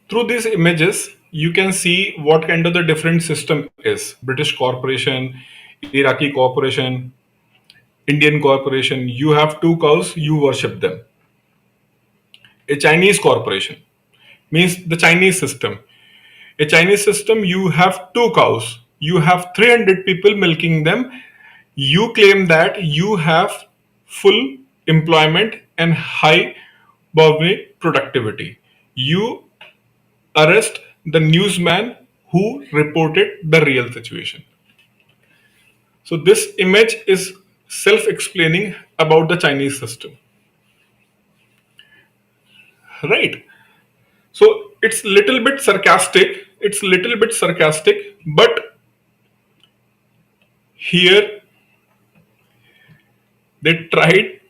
Through these images, you can see what kind of the different system is. British corporation, Iraqi corporation, Indian corporation. You have two cows, you worship them. A Chinese corporation means the Chinese system. A Chinese system, you have two cows. You have 300 people milking them. You claim that you have full employment and high Bombay productivity. You arrest the newsman who reported the real situation. So this image is self-explaining about the Chinese system, right? So it's little bit sarcastic. It's little bit sarcastic, but here they tried.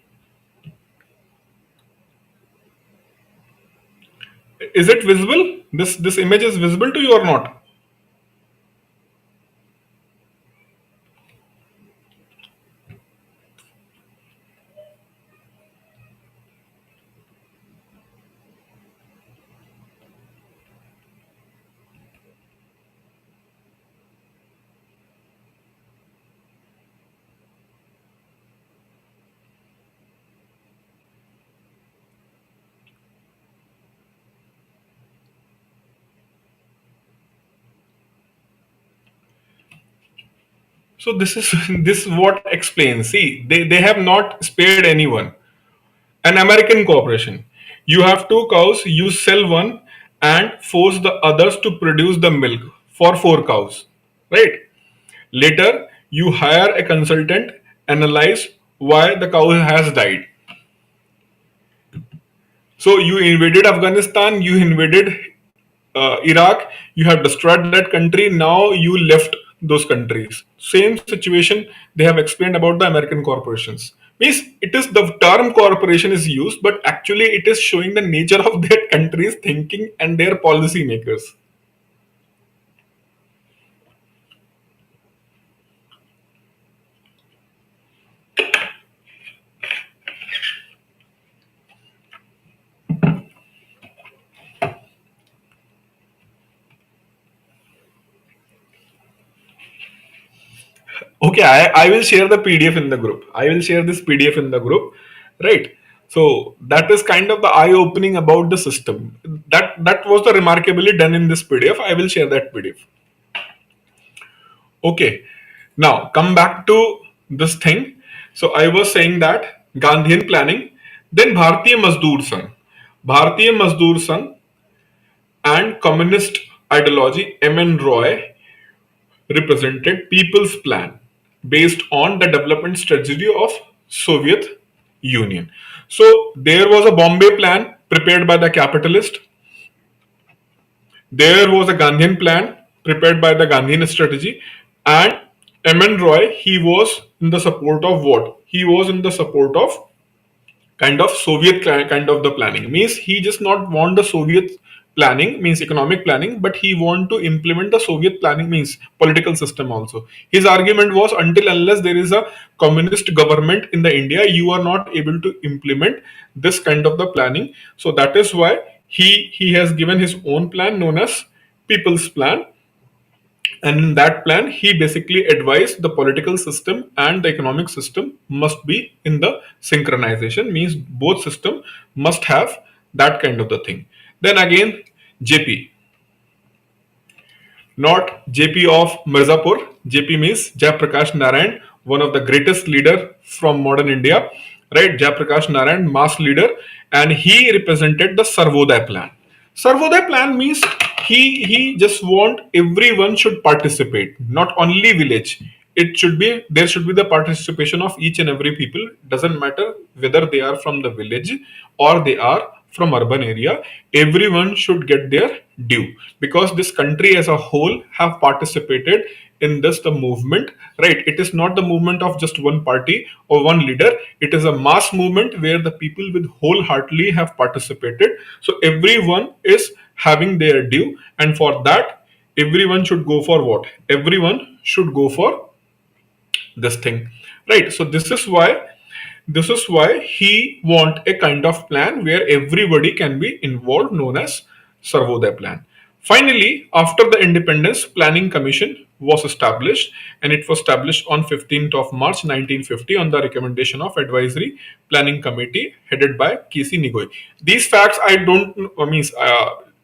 Is it visible? This image is visible to you or not? So this is this is what explains. See, they have not spared anyone. An American corporation. You have two cows, you sell one and force the others to produce the milk for four cows. Right? Later, you hire a consultant, analyze why the cow has died. So you invaded Afghanistan, you invaded Iraq, you have destroyed that country, now you left those countries. Same situation they have explained about the American corporations. Means it is the term corporation is used, but actually it is showing the nature of that country's thinking and their policy makers. Okay, I will share the PDF in the group. I will share this PDF in the group, right? So that is kind of the eye opening about the system. That was the remarkably done in this PDF. I will share that PDF. Okay, now come back to this thing. So I was saying that Gandhian planning, then Bharatiya Mazdoor Sangh. Bharatiya Mazdoor Sangh and communist ideology M.N. Roy represented People's Plan based on the development strategy of Soviet Union. So there was a Bombay Plan prepared by the capitalist. There was a Gandhian Plan prepared by the Gandhian strategy, and M.N. Roy, he was in the support of what? He was in the support of kind of Soviet kind of the planning. Means he just not want the Soviet planning, means economic planning, but he want to implement the Soviet planning, means political system also. His argument was until unless there is a communist government in the India, you are not able to implement this kind of the planning. So that is why he has given his own plan known as People's Plan, and in that plan, he basically advised the political system and the economic system must be in the synchronization, means both system must have that kind of the thing. Then again, JP, not JP of Mirzapur. JP means Jayaprakash Narayan, one of the greatest leader from modern India, right? Jayaprakash Narayan, mass leader, and he represented the Sarvodaya plan. Sarvodaya plan means he just want everyone should participate, not only village. It should be there should be the participation of each and every people. Doesn't matter whether they are from the village or they are from urban area. Everyone should get their due because this country as a whole have participated in this the movement, right? It is not the movement of just one party or one leader. It is a mass movement where the people with wholeheartedly have participated. So everyone is having their due, and for that everyone should go for what? Everyone should go for this thing, right? So this is why he want a kind of plan where everybody can be involved, known as Sarvodaya plan. Finally, after the independence, Planning Commission was established, and it was established on 15th of March 1950 on the recommendation of Advisory Planning Committee headed by KC Nigoi. These facts I don't I mean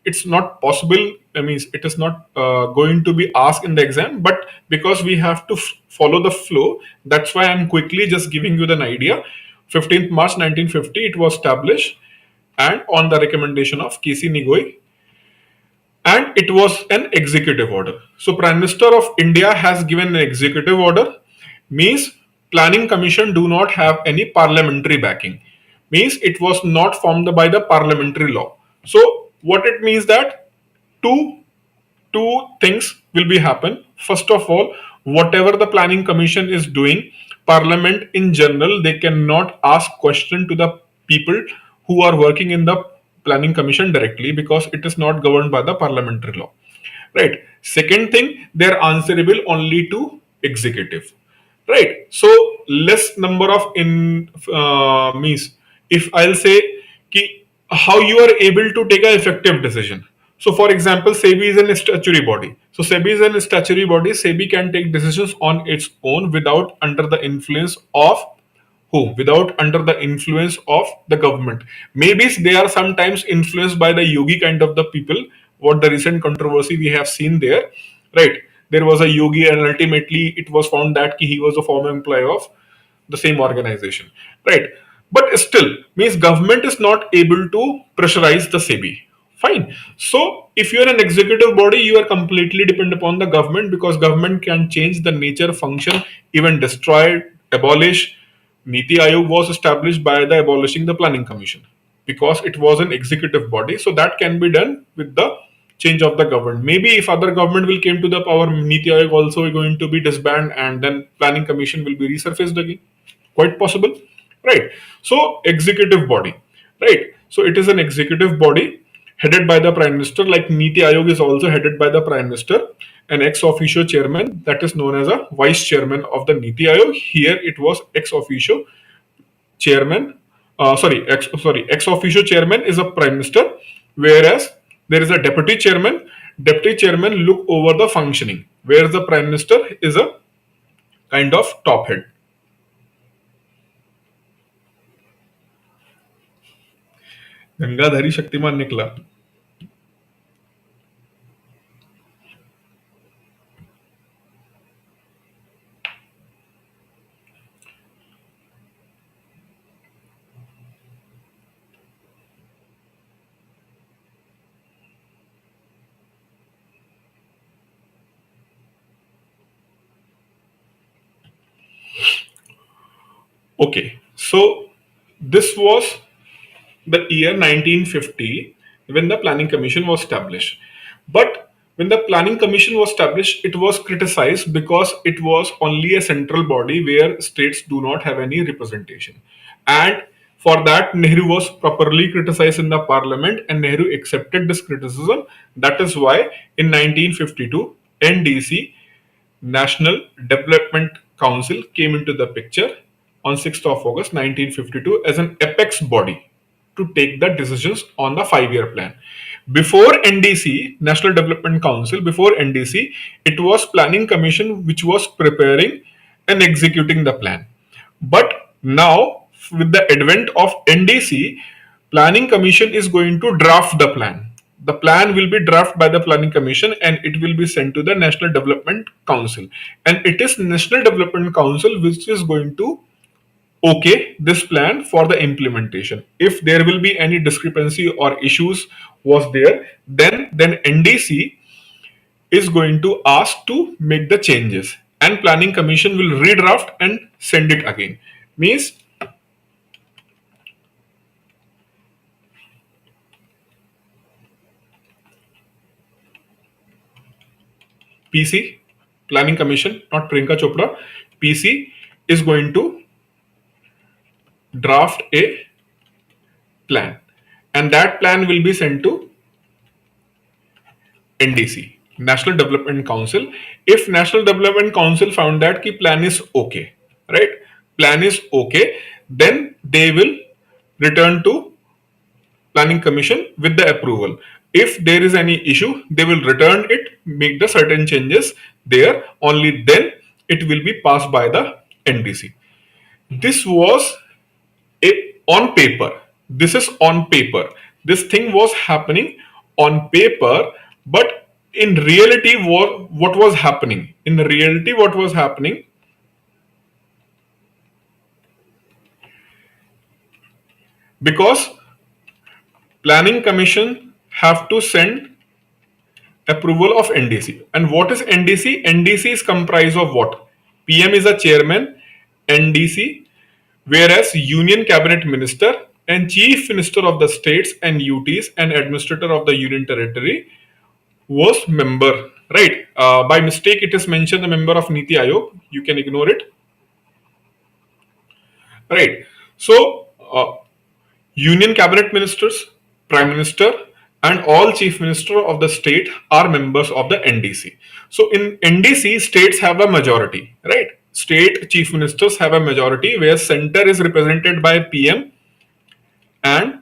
it's not possible. I mean it is not going to be asked in the exam, but because we have to follow the flow, that's why I'm quickly just giving you an idea. 15th March 1950 it was established, and on the recommendation of KC Nigoi, and it was an executive order. So Prime Minister of India has given an executive order, means Planning Commission do not have any parliamentary backing, means it was not formed by the parliamentary law. So what it means that two two things will be happen. First of all, whatever the Planning Commission is doing, Parliament in general, they cannot ask question to the people who are working in the Planning Commission directly, because it is not governed by the parliamentary law. Right. Second thing, they're answerable only to executive. Right. So less number of in means, if I'll say ki, how you are able to take an effective decision. So for example, SEBI is a statutory body. So SEBI is a statutory body. SEBI can take decisions on its own without under the influence of who? Without under the influence of the government. Maybe they are sometimes influenced by the yogi kind of the people. What the recent controversy we have seen there, right? There was a yogi, and ultimately it was found that he was a former employee of the same organization, right? But still, means government is not able to pressurize the SEBI. Fine. So if you are an executive body, you are completely dependent upon the government, because government can change the nature, function, even destroy, abolish. Niti Aayog was established by the abolishing the Planning Commission, because it was an executive body. So that can be done with the change of the government. Maybe if other government will came to the power, Niti Aayog also going to be disbanded, and then Planning Commission will be resurfaced again. Quite possible, right? So executive body, right? So it is an executive body headed by the Prime Minister. Like Niti Aayog is also headed by the Prime Minister, an ex officio chairman that is known as a vice chairman of the Niti Aayog. Here it was ex officio chairman. Ex officio chairman is a Prime Minister, whereas there is a deputy chairman. Deputy chairman look over the functioning, whereas the Prime Minister is a kind of top head. Gangadhari Shaktimaan निकला. Okay, so this was the year 1950 when the Planning Commission was established. But when the Planning Commission was established, it was criticized because it was only a central body where states do not have any representation. And for that, Nehru was properly criticized in the parliament, and Nehru accepted this criticism. That is why in 1952, NDC, National Development Council, came into the picture on 6th of August 1952 as an apex body to take the decisions on the 5-year plan. Before NDC, National Development Council, before NDC, it was Planning Commission which was preparing and executing the plan. But now, with the advent of NDC, Planning Commission is going to draft the plan. The plan will be drafted by the Planning Commission, and it will be sent to the National Development Council. And it is National Development Council which is going to okay this plan for the implementation. If there will be any discrepancy or issues was there, then NDC is going to ask to make the changes, and Planning Commission will redraft and send it again. Means PC, Planning Commission, not Priyanka Chopra, PC is going to draft a plan, and that plan will be sent to NDC, National Development Council. If National Development Council found that ki plan is okay, right? Plan is okay, then they will return to Planning Commission with the approval. If there is any issue, they will return it, make the certain changes there. Only then it will be passed by the NDC. This was on paper. This is on paper. This thing was happening on paper, but in reality, what was happening? In reality, what was happening? because planning commission have to send approval of NDC. And what is NDC? NDC is comprised of what? PM is a chairman, NDC, whereas Union Cabinet Minister and Chief Minister of the states and UTs and Administrator of the Union Territory was member. Right? By mistake, it is mentioned a member of Niti Aayog. You can ignore it. Right. So, Union Cabinet Ministers, Prime Minister, and all Chief Minister of the state are members of the NDC. So in NDC, states have a majority, right? State Chief Ministers have a majority, where center is represented by PM and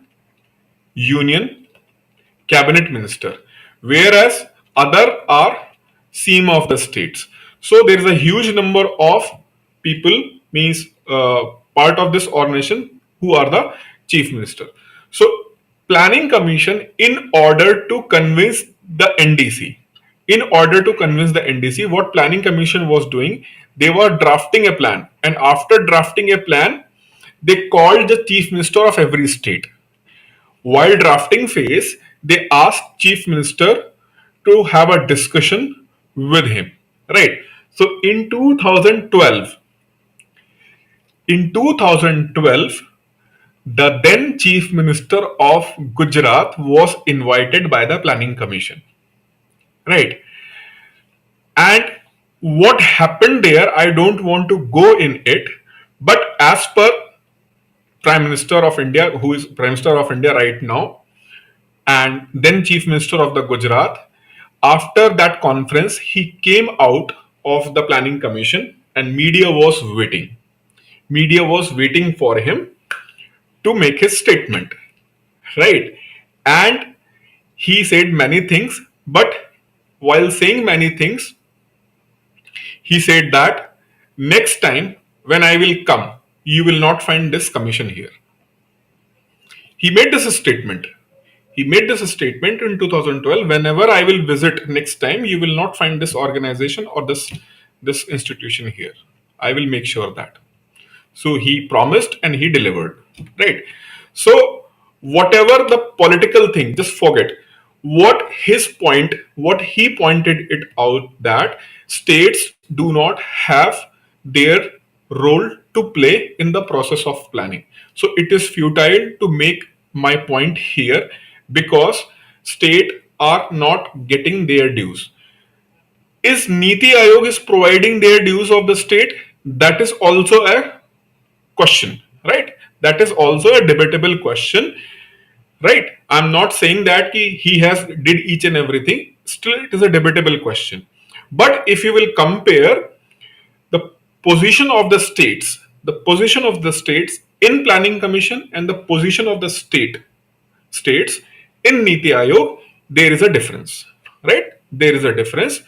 Union Cabinet Minister, whereas other are seam of the states. So there is a huge number of people, means part of this organization, who are the chief minister. So planning commission, in order to convince the NDC, what planning commission was doing, they were drafting a plan, and after drafting a plan, they called the chief minister of every state. While drafting phase, they asked chief minister to have a discussion with him. Right. So in 2012, the then chief minister of Gujarat was invited by the planning commission. Right. And what happened there, I don't want to go in it, but as per Prime Minister of India, who is Prime Minister of India right now, and then Chief Minister of the Gujarat, after that conference, he came out of the planning commission and media was waiting. Media was waiting for him to make his statement, right? And he said many things, but while saying many things, he said that next time when I will come, you will not find this commission here. He made this statement. He made this statement in 2012. Whenever I will visit next time, you will not find this organization or this institution here. I will make sure that. So he promised and he delivered. Right. So whatever the political thing, just forget. What he pointed it out, that states do not have their role to play in the process of planning. So it is futile to make my point here, because state are not getting their dues. Is Niti Aayog is providing their dues of the state? That is also a question, right? That is also a debatable question, right? I'm not saying that he has did each and everything. Still, it is a debatable question. But if you will compare the position of the states in planning commission and the position of the states in Niti Aayog, there is a difference, right? There is a difference,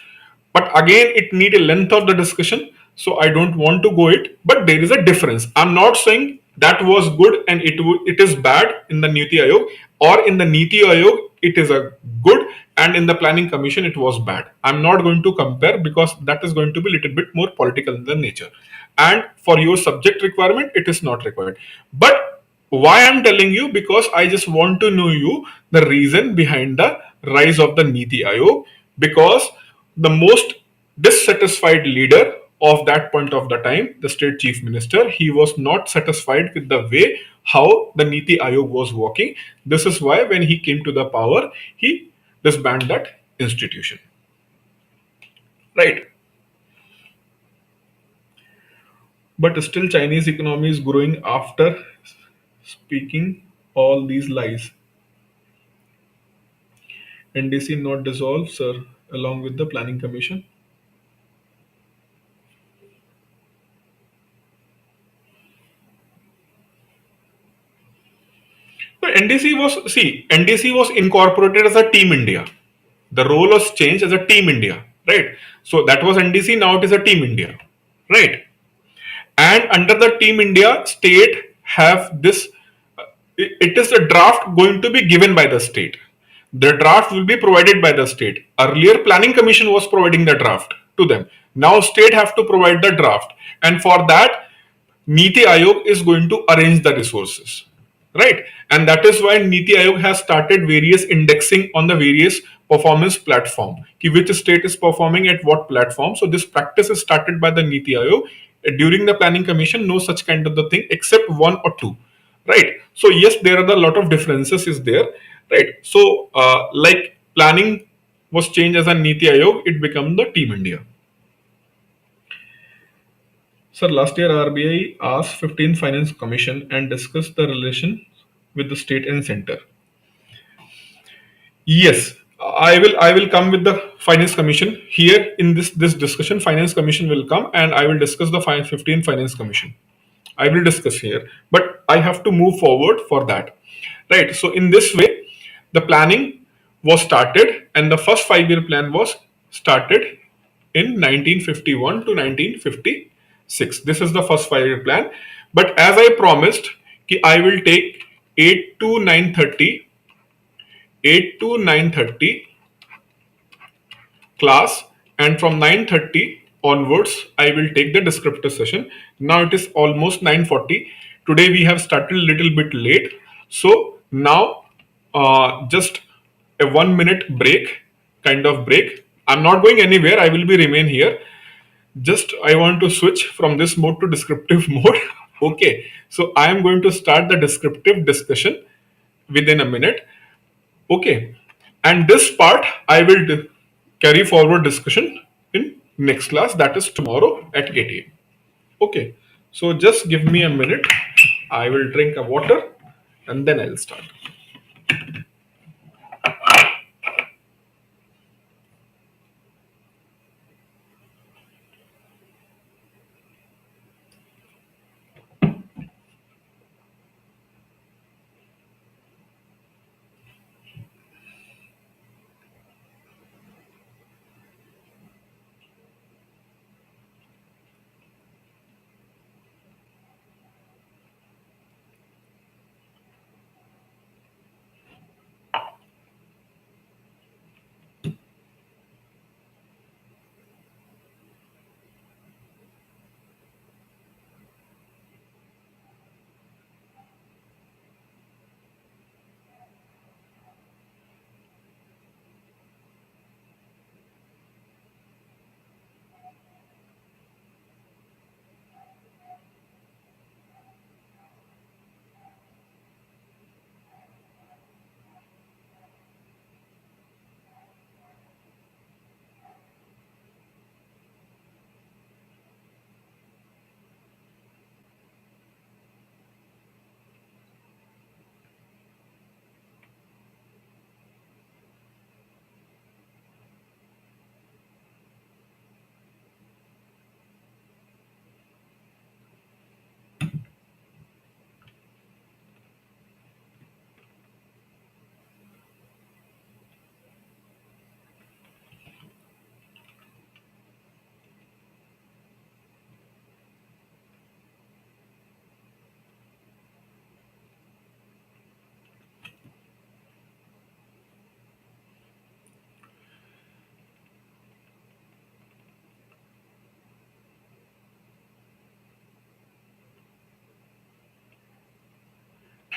but again, it need a length of the discussion, so I don't want to go it. But there is a difference. I'm not saying that was good and it is bad in the Niti Aayog, or in the Niti Aayog it is a good and in the planning commission it was bad. I'm not going to compare, because that is going to be a little bit more political in the nature, and for your subject requirement it is not required. But why I'm telling you, because I just want to know you the reason behind the rise of the Niti Aayog, because the most dissatisfied leader of that point of the time, the state chief minister, he was not satisfied with the way how the Niti Aayog was working. This is why when he came to the power, he disbanded that institution. Right. But still Chinese economy is growing after speaking all these lies. NDC not dissolved, sir, along with the planning commission. So NDC was incorporated as a Team India. The role was changed as a Team India, right? So that was NDC. Now it is a Team India, right? And under the Team India, state have this. It is a draft going to be given by the state. The draft will be provided by the state. Earlier, planning commission was providing the draft to them. Now state have to provide the draft, and for that, Niti Aayog is going to arrange the resources. right? And that is why Niti Aayog has started various indexing on the various performance platform, ki which state is performing at what platform. So this practice is started by the Niti Aayog. During the planning commission, no such kind of the thing except one or two, right? So yes, there are a lot of differences is there, right? So like planning was changed as a Niti Aayog, it became the Team India. Sir, last year RBI asked 15th Finance Commission and discussed the relation with the state and center. Yes, I will come with the Finance Commission here in this discussion. Finance Commission will come and I will discuss the 15th Finance Commission. I will discuss here, but I have to move forward for that, right? So in this way, the planning was started, and the first 5 year plan was started in 1951 to 1956. This is the first 5 year plan. But as I promised, कि I will take 8 to 9:30, 8 to 9:30 class, and from 9:30 onwards I will take the descriptive session. Now it is almost 9:40. Today we have started a little bit late, so now just a 1 minute break, kind of break. I'm not going anywhere, I will be remain here. Just I want to switch from this mode to descriptive mode. Okay, so I am going to start the descriptive discussion within a minute. Okay, and this part I will carry forward discussion in next class, that is tomorrow at 8 a.m. Okay, so just give me a minute. I will drink a water and then I'll start.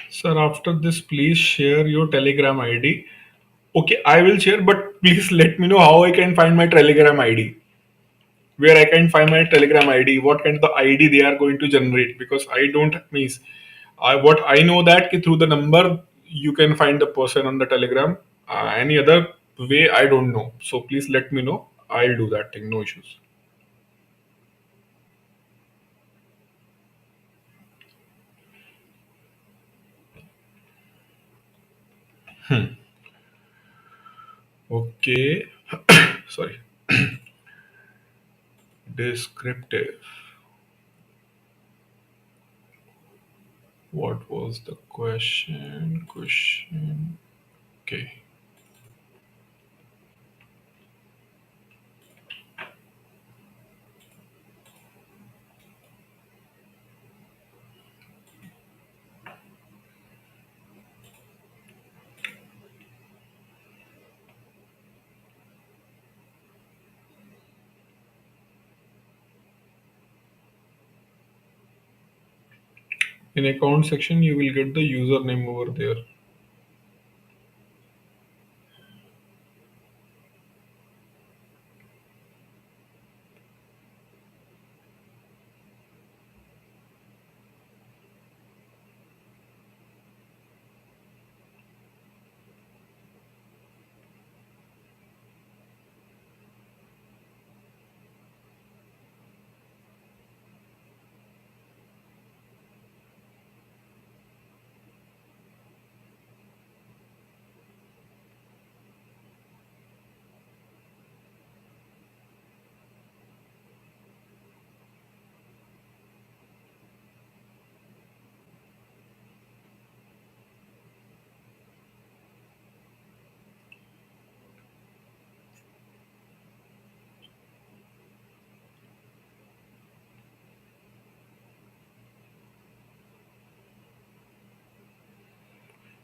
Sir, after this, please share your Telegram ID. Okay, I will share, but please let me know how I can find my Telegram ID. Where I can find my Telegram ID, what kind of the ID they are going to generate, because I don't means what I know that ki through the number you can find the person on the Telegram. Any other way I don't know. So please let me know. I'll do that thing. No issues. Okay. Sorry. Descriptive. What was the question? Question. Okay. In account section, you will get the username over there.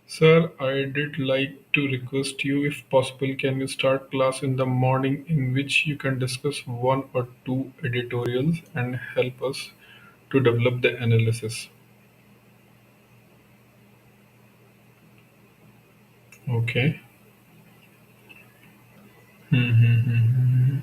Sir, I did like to request you, if possible, can you start class in the morning in which you can discuss one or two editorials and help us to develop the analysis? Okay. Mm-hmm.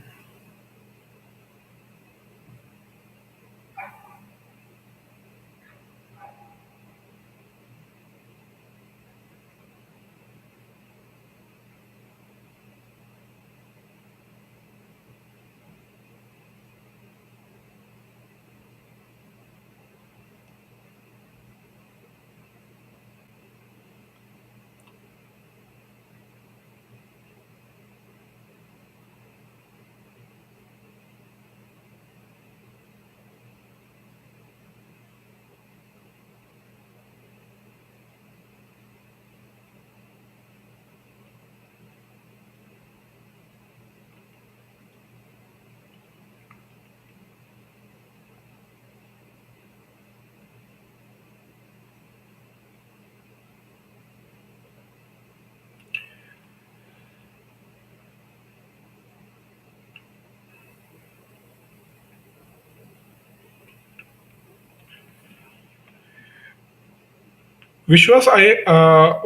Vishwas,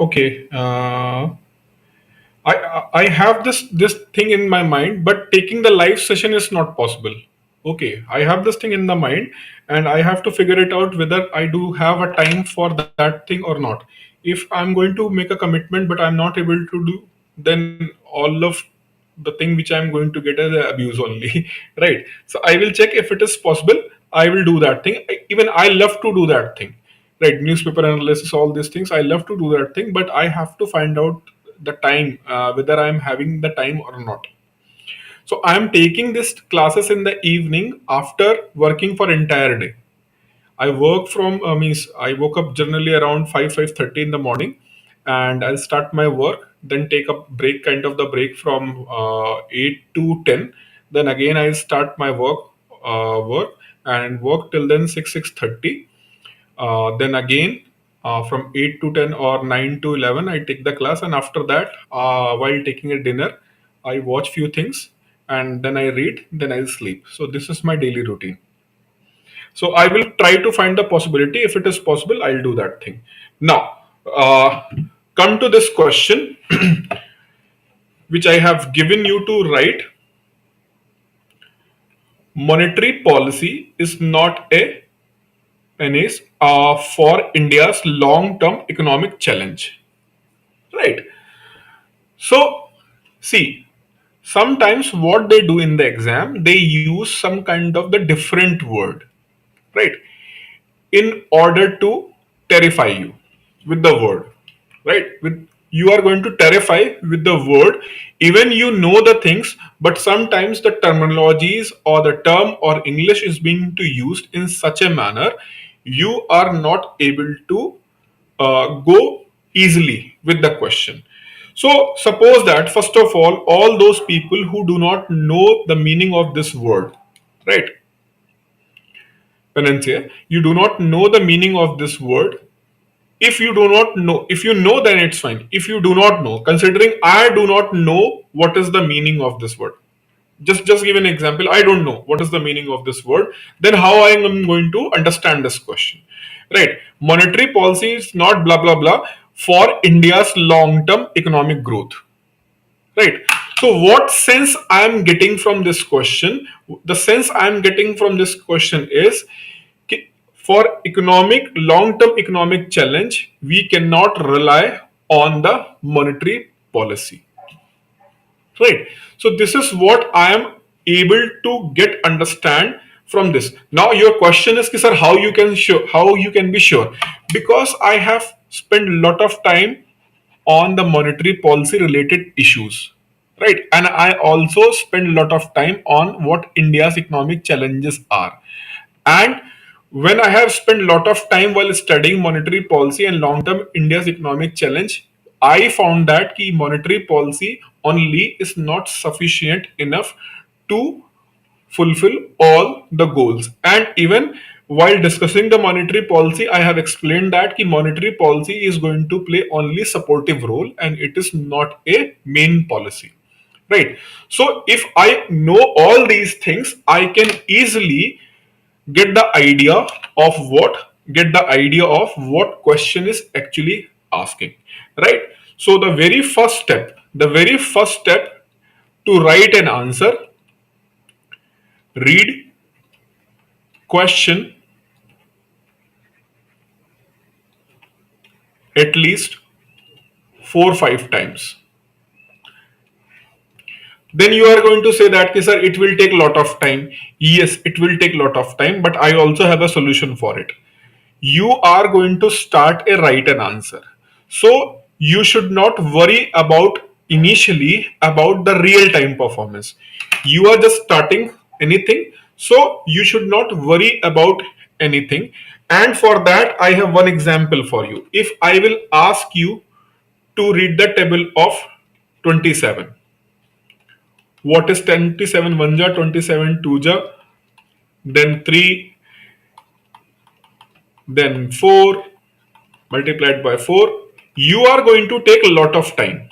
okay. I have this thing in my mind, but taking the live session is not possible. Okay, I have this thing in the mind, and I have to figure it out whether I do have a time for that thing or not. If I'm going to make a commitment, but I'm not able to do, then all of the thing which I'm going to get is abuse only, right? So I will check if it is possible. I will do that thing. Even I love to do that thing, right? Newspaper analysis, all these things. I love to do that thing, but I have to find out the time, whether I'm having the time or not. So I'm taking this classes in the evening after working for entire day. I work from means I woke up generally around 5:30 in the morning, and I'll start my work. Then take a break, kind of the break from 8 to 10. Then again I start my work and work till then 6:30. Then again, from 8 to 10 or 9 to 11, I take the class. And after that, while taking a dinner, I watch few things, and then I read, then I sleep. So this is my daily routine. So I will try to find the possibility. If it is possible, I'll do that thing. Now, come to this question, which I have given you to write. Monetary policy is not a menace for India's long-term economic challenge. Right. So, see, sometimes what they do in the exam, they use some kind of the different word, right, in order to terrify you with the word, right? With you are going to terrify with the word, even you know the things, but sometimes the terminologies or the term or English is being to used in such a manner, you are not able to go easily with the question. So, suppose that first of all those people who do not know the meaning of this word, right? Penencia, you do not know the meaning of this word. If you do not know, if you know, then it's fine. If you do not know, considering I do not know what is the meaning of this word, just give an example. I don't know what is the meaning of this word. Then how I am going to understand this question, right? Monetary policy is not blah blah blah for India's long term economic growth, right? So what sense I am getting from this question, the sense I am getting from this question is for economic long term economic challenge we cannot rely on the monetary policy, right? So this is what I am able to get understand from this. Now your question is, sir, how you can sure, how you can be sure? Because I have spent a lot of time on the monetary policy related issues, right? And I also spend a lot of time on what India's economic challenges are. And when I have spent a lot of time while studying monetary policy and long term India's economic challenge, I found that key monetary policy only is not sufficient enough to fulfill all the goals. And even while discussing the monetary policy, I have explained that key monetary policy is going to play only supportive role and it is not a main policy, right? So if I know all these things, I can easily get the idea of what question is actually asking, right? So the very first step to write an answer: read question at least 4 5 times. Then you are going to say that, "Okay, sir, it will take a lot of time." Yes, it will take a lot of time, but I also have a solution for it. You are going to start a write an answer. So you should not worry about initially about the real time performance. You are just starting anything, so you should not worry about anything. And for that, I have one example for you. If I will ask you to read the table of 27, what is 27 1 ja, 27 2 ja, then 3, then 4 multiplied by 4, you are going to take a lot of time.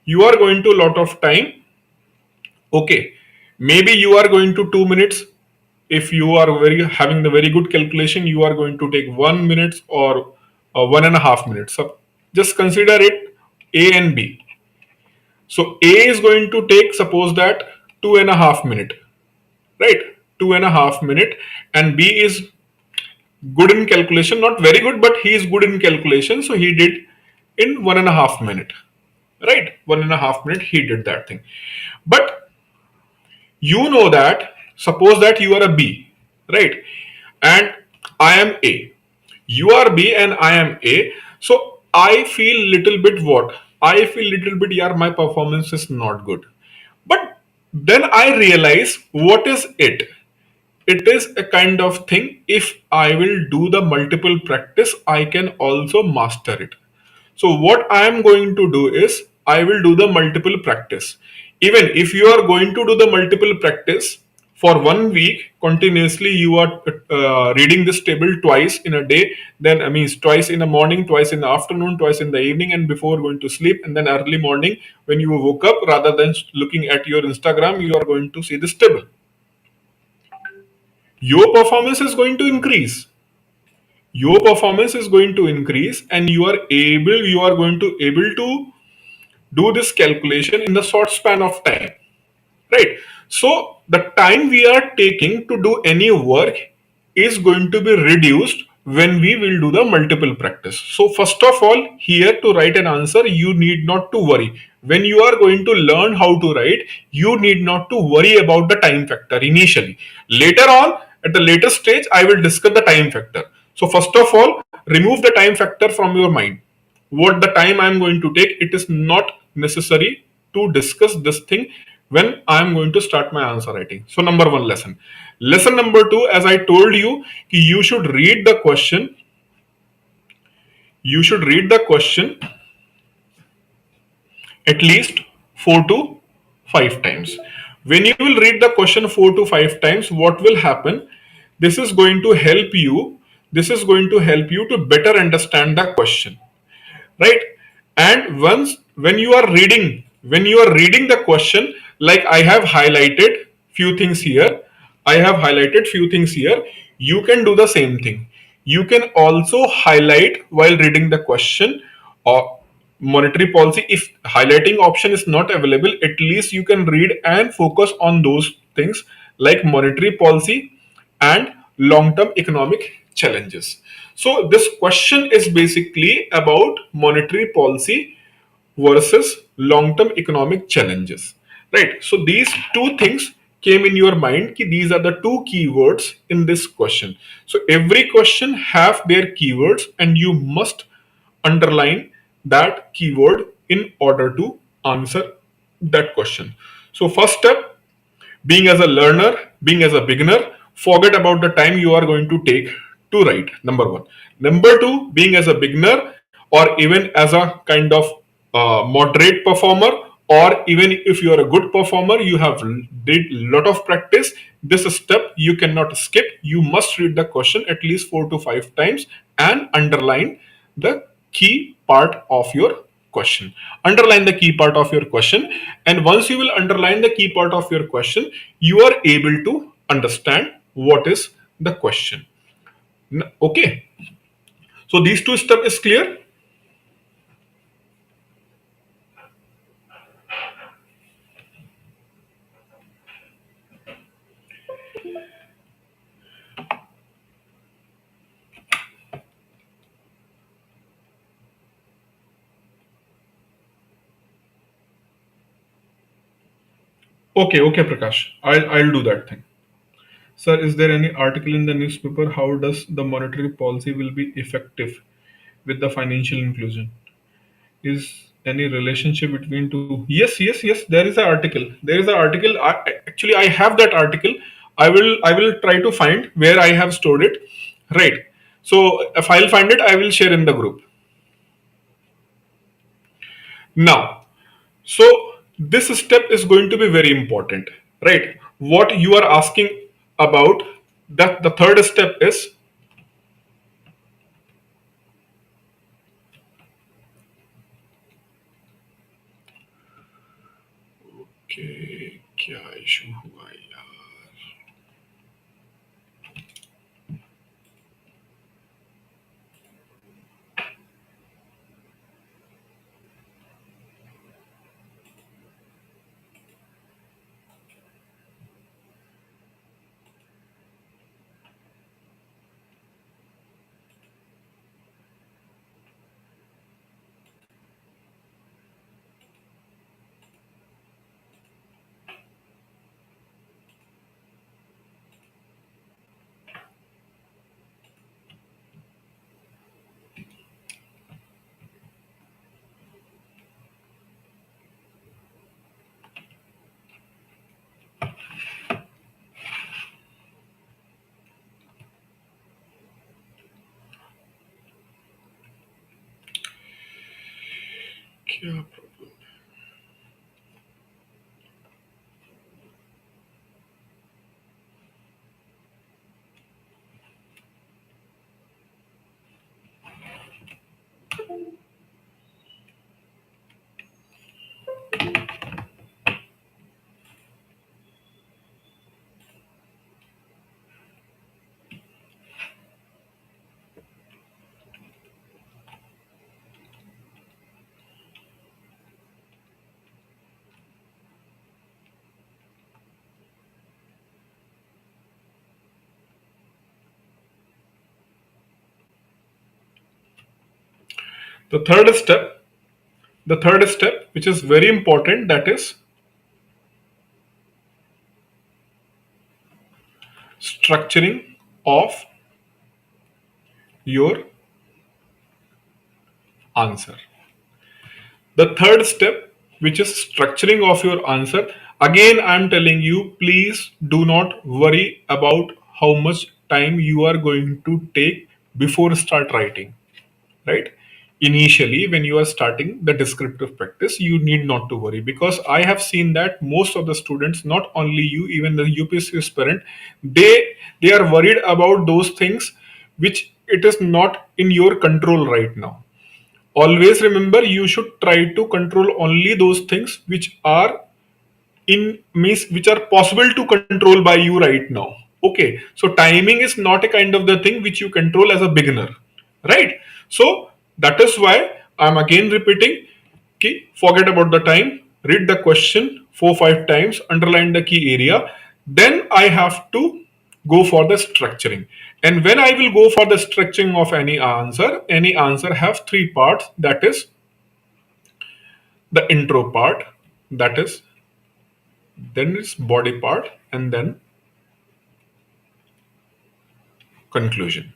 You are going to a lot of time. Okay, maybe you are going to 2 minutes. If you are very having the very good calculation, you are going to take 1 minute or 1.5 minutes. So just consider it A and B. So A is going to take, suppose that, 2.5 minutes, right? 2.5 minutes, and B is good in calculation, not very good, but he is good in calculation, so he did in 1.5 minutes, right? 1.5 minutes he did that thing. But you know that, suppose that you are a B, right? And I am A. You are B and I am A. So I feel little bit what? I feel little bit, yeah, my performance is not good. But then I realize what is it? It is a kind of thing, if I will do the multiple practice, I can also master it. So what I am going to do is I will do the multiple practice. Even if you are going to do the multiple practice for 1 week continuously, you are reading this table twice in a day, then I mean twice in the morning, twice in the afternoon, twice in the evening, and before going to sleep, and then early morning when you woke up, rather than looking at your Instagram, you are going to see this table. Your performance is going to increase. Your performance is going to increase, and you are going to able to do this calculation in the short span of time, right? So the time we are taking to do any work is going to be reduced when we will do the multiple practice. So first of all, here to write an answer, you need not to worry. When you are going to learn how to write, you need not to worry about the time factor initially. Later on, at the later stage, I will discuss the time factor. So first of all, remove the time factor from your mind. What the time I am going to take, it is not necessary to discuss this thing when I am going to start my answer writing. So number one lesson. Lesson number two, as I told you, you should read the question. You should read the question at least 4 to 5 times. When you will read the question 4 to 5 times, what will happen? This is going to help you. This is going to help you to better understand the question, right? And once when you are reading the question, like I have highlighted few things here, I have highlighted few things here, you can do the same thing. You can also highlight while reading the question or monetary policy. If highlighting option is not available, at least you can read and focus on those things like monetary policy and long term economic challenges. So this question is basically about monetary policy versus long term economic challenges, right? So these two things came in your mind ki these are the two keywords in this question. So every question have their keywords and you must underline that keyword in order to answer that question. So first step, being as a learner, being as a beginner, forget about the time you are going to take to write. Number one. Number two, being as a beginner or even as a kind of moderate performer, or even if you are a good performer, you have did lot of practice. This step you cannot skip. You must read the question at least 4 to 5 times and underline the key part of your question. Underline the key part of your question, and once you will underline the key part of your question, you are able to understand what is the question. Okay, so these two steps is clear. Okay, okay, Prakash, I'll do that thing. Sir, is there any article in the newspaper? How does the monetary policy will be effective with the financial inclusion? Is any relationship between two? Yes, yes, yes, there is an article. There is an article. Actually, I have that article. I will try to find where I have stored it. Right. So if I'll find it, I will share in the group. Now, so this step is going to be very important, right? What you are asking about, that the third step is, okay, क्या issue हुआ यार? क्या problem? The third step, which is very important, that is structuring of your answer. The third step, which is structuring of your answer, again I'm telling you, please do not worry about how much time you are going to take before start writing, right? Initially when you are starting the descriptive practice, you need not to worry, because I have seen that most of the students, not only you, even the UPSC aspirant, they are worried about those things which it is not in your control right now. Always remember, you should try to control only those things which are in, means which are possible to control by you right now. Okay, so timing is not a kind of the thing which you control as a beginner, right? So that is why I'm again repeating, forget about the time, read the question 4 5 times, underline the key area, then I have to go for the structuring. And when I will go for the structuring of any answer have three parts, that is the intro part, that is then its body part, and then conclusion.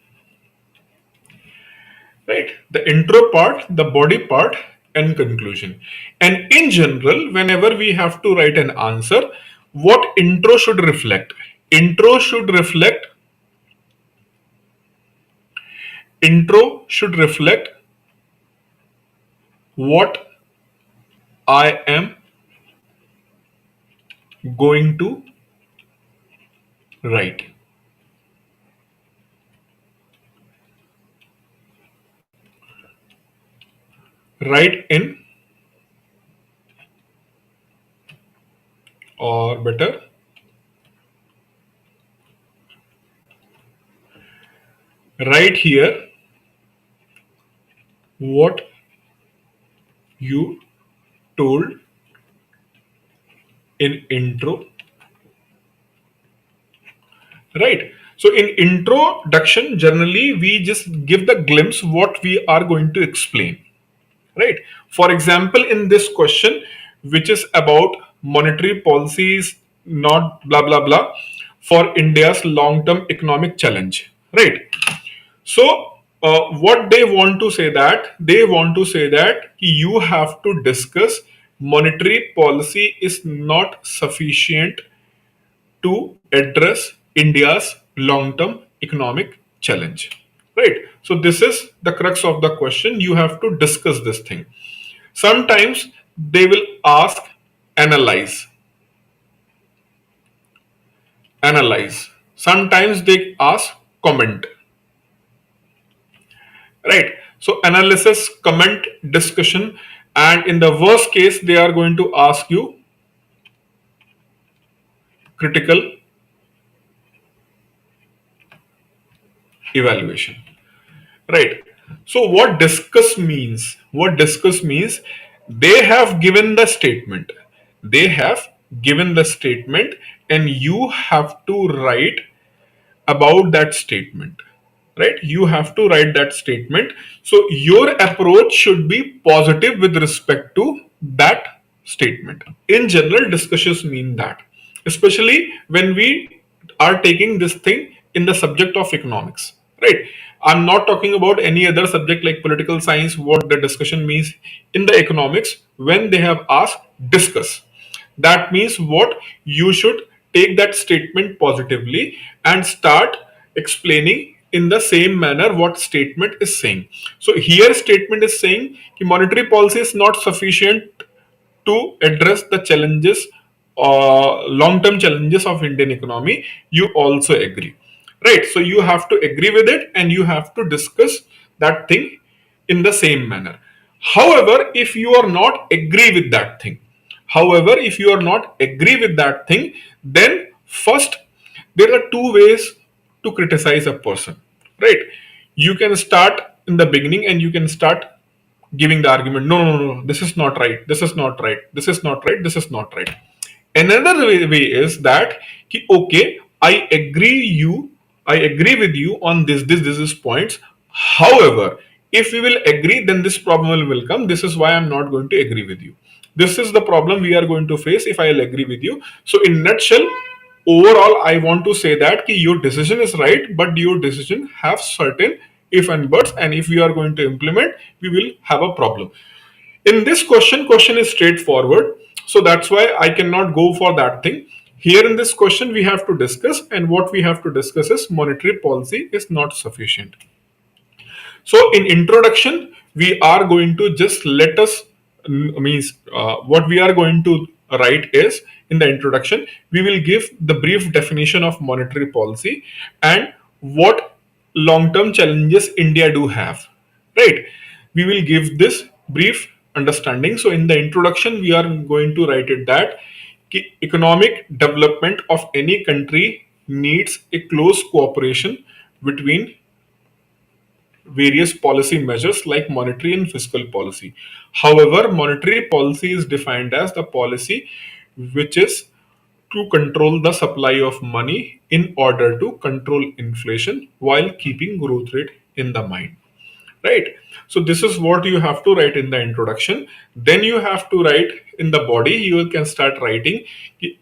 Right, the intro part, the body part, and conclusion. And in general, whenever we have to write an answer, what intro should reflect what I am going to write. Write in, or better, write here what you told in intro. Right, so in introduction, generally we just give the glimpse what we are going to explain. Right, for example, in this question, which is about monetary policies, not blah blah blah, for India's long term economic challenge. Right, so what they want to say, that they want to say that you have to discuss monetary policy is not sufficient to address India's long term economic challenge. Right, so this is the crux of the question. You have to discuss this thing. Sometimes they will ask analyze, analyze. Sometimes they ask comment. Right, so analysis, comment, discussion, and in the worst case, they are going to ask you critical evaluation. Right, so what discuss means, they have given the statement, they have given the statement, and you have to write about that statement. Right, you have to write that statement. So your approach should be positive with respect to that statement. In general, discussions mean that, especially when we are taking this thing in the subject of economics. Right, I'm not talking about any other subject like political science. What the discussion means in the economics, when they have asked discuss, that means what, you should take that statement positively and start explaining in the same manner what statement is saying. So here statement is saying कि monetary policy is not sufficient to address the challenges, long term challenges of Indian economy. You also agree. Right, so you have to agree with it and you have to discuss that thing in the same manner. However, if you are not agree with that thing, however, if you are not agree with that thing, then first, there are two ways to criticize a person. Right, you can start in the beginning and you can start giving the argument, no no no, this is not right, this is not right, this is not right, this is not right. Another way is that okay, I agree with you on this points. However, if we will agree, then this problem will come. This is why I'm not going to agree with you. This is the problem we are going to face if I'll agree with you. So in nutshell, overall, I want to say that your decision is right, but your decision have certain if and buts, and if we are going to implement, we will have a problem. In this question is straightforward, so that's why I cannot go for that thing. Here in this question we have to discuss, and what we have to discuss is monetary policy is not sufficient. So in introduction, we are going to just let us means what we are going to write is, in the introduction we will give the brief definition of monetary policy and what long term challenges India do have. Right, we will give this brief understanding. So in the introduction we are going to write it that economic development of any country needs a close cooperation between various policy measures like monetary and fiscal policy. However, monetary policy is defined as the policy which is to control the supply of money in order to control inflation while keeping growth rate in the mind, right? So this is what you have to write in the introduction. Then you have to write in the body, you can start writing,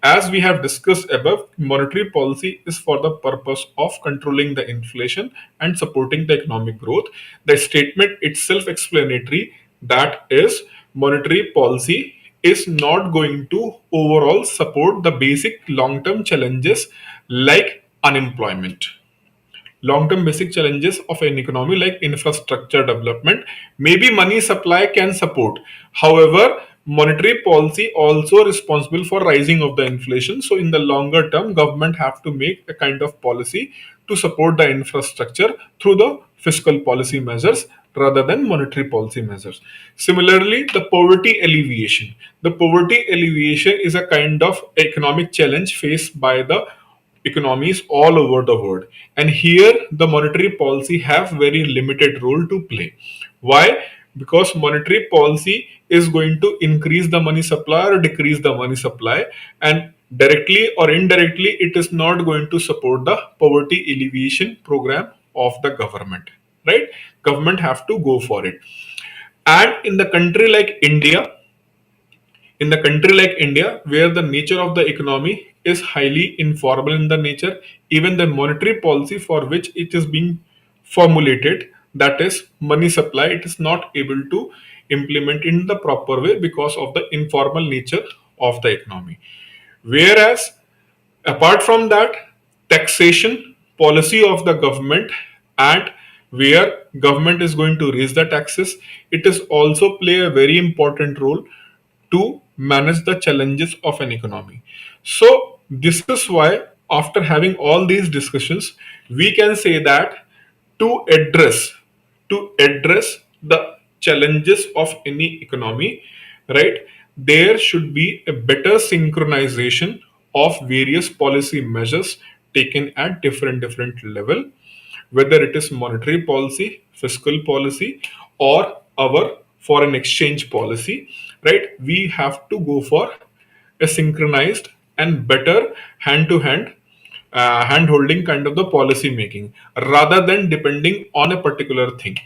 as we have discussed above, monetary policy is for the purpose of controlling the inflation and supporting the economic growth. The statement itself explanatory, that is, monetary policy is not going to overall support the basic long term challenges like unemployment. Long-term basic challenges of an economy like infrastructure development, maybe money supply can support. However, monetary policy also responsible for rising of the inflation. So in the longer term, government have to make a kind of policy to support the infrastructure through the fiscal policy measures rather than monetary policy measures. Similarly, the poverty alleviation. The poverty alleviation is a kind of economic challenge faced by the economies all over the world, and here the monetary policy have very limited role to play. Why? Because monetary policy is going to increase the money supply or decrease the money supply, and directly or indirectly it is not going to support the poverty alleviation program of the government, right? Government have to go for it. And in the country like India, where the nature of the economy is highly informal in the nature, even the monetary policy for which it is being formulated, that is money supply, it is not able to implement in the proper way because of the informal nature of the economy. Whereas apart from that, taxation policy of the government, and where government is going to raise the taxes, it is also play a very important role to manage the challenges of an economy. So this is why after having all these discussions, we can say that to address to address the challenges of any economy, right, there should be a better synchronization of various policy measures taken at different level, whether it is monetary policy, fiscal policy, or our foreign exchange policy, right? We have to go for a synchronized and better hand to hand holding kind of the policy making rather than depending on a particular thing.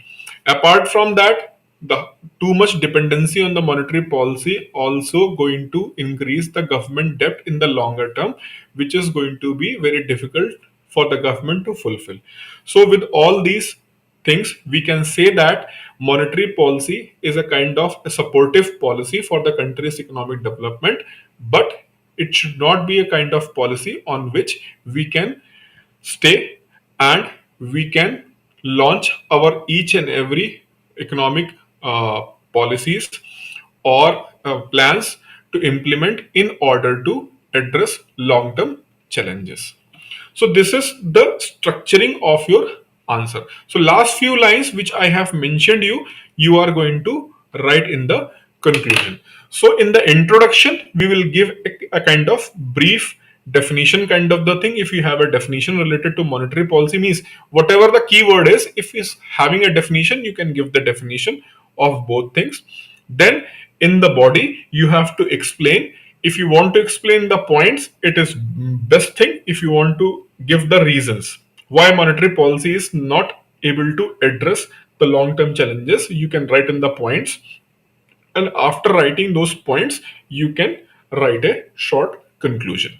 Apart from that, the too much dependency on the monetary policy also going to increase the government debt in the longer term, which is going to be very difficult for the government to fulfill. So with all these things, we can say that monetary policy is a kind of a supportive policy for the country's economic development, but it should not be a kind of policy on which we can stay and we can launch our each and every economic policies or plans to implement in order to address long term challenges. So this is the structuring of your answer. So last few lines which I have mentioned you are going to write in the conclusion. So in the introduction, we will give a kind of brief definition kind of the thing. If you have a definition related to monetary policy, means whatever the keyword is, if is having a definition, you can give the definition of both things. Then in the body, you have to explain. If you want to explain the points, it is best thing if you want to give the reasons why monetary policy is not able to address the long term challenges. You can write in the points, and after writing those points, you can write a short conclusion.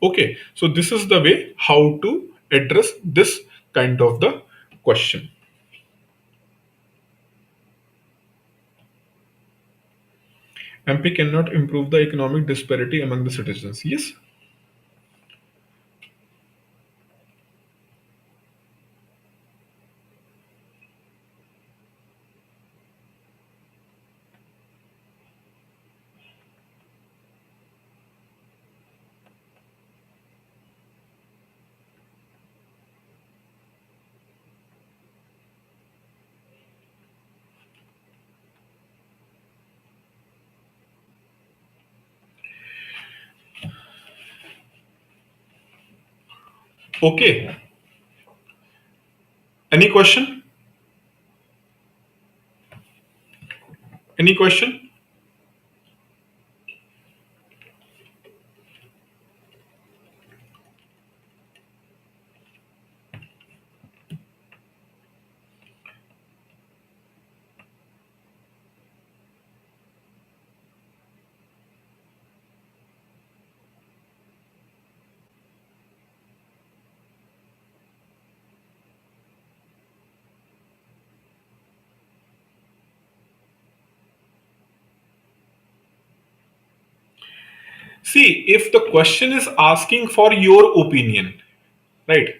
Okay, so this is the way how to address this kind of the question. MP cannot improve the economic disparity among the citizens. Yes. Okay. Any question? Any question? See, if the question is asking for your opinion, right?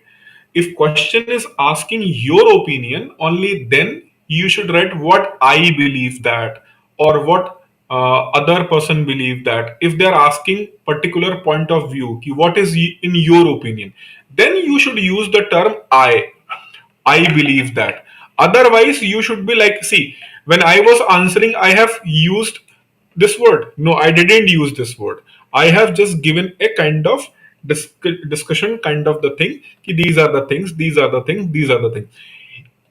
If question is asking your opinion, only then you should write what I believe that, or what other person believe that. If they are asking particular point of view, ki what is in your opinion, then you should use the term I believe that. Otherwise, you should be like, see, when I was answering, I have used this word. No, I didn't use this word. I have just given a kind of discussion, kind of the thing. Ki these are the things, these are the things, these are the things.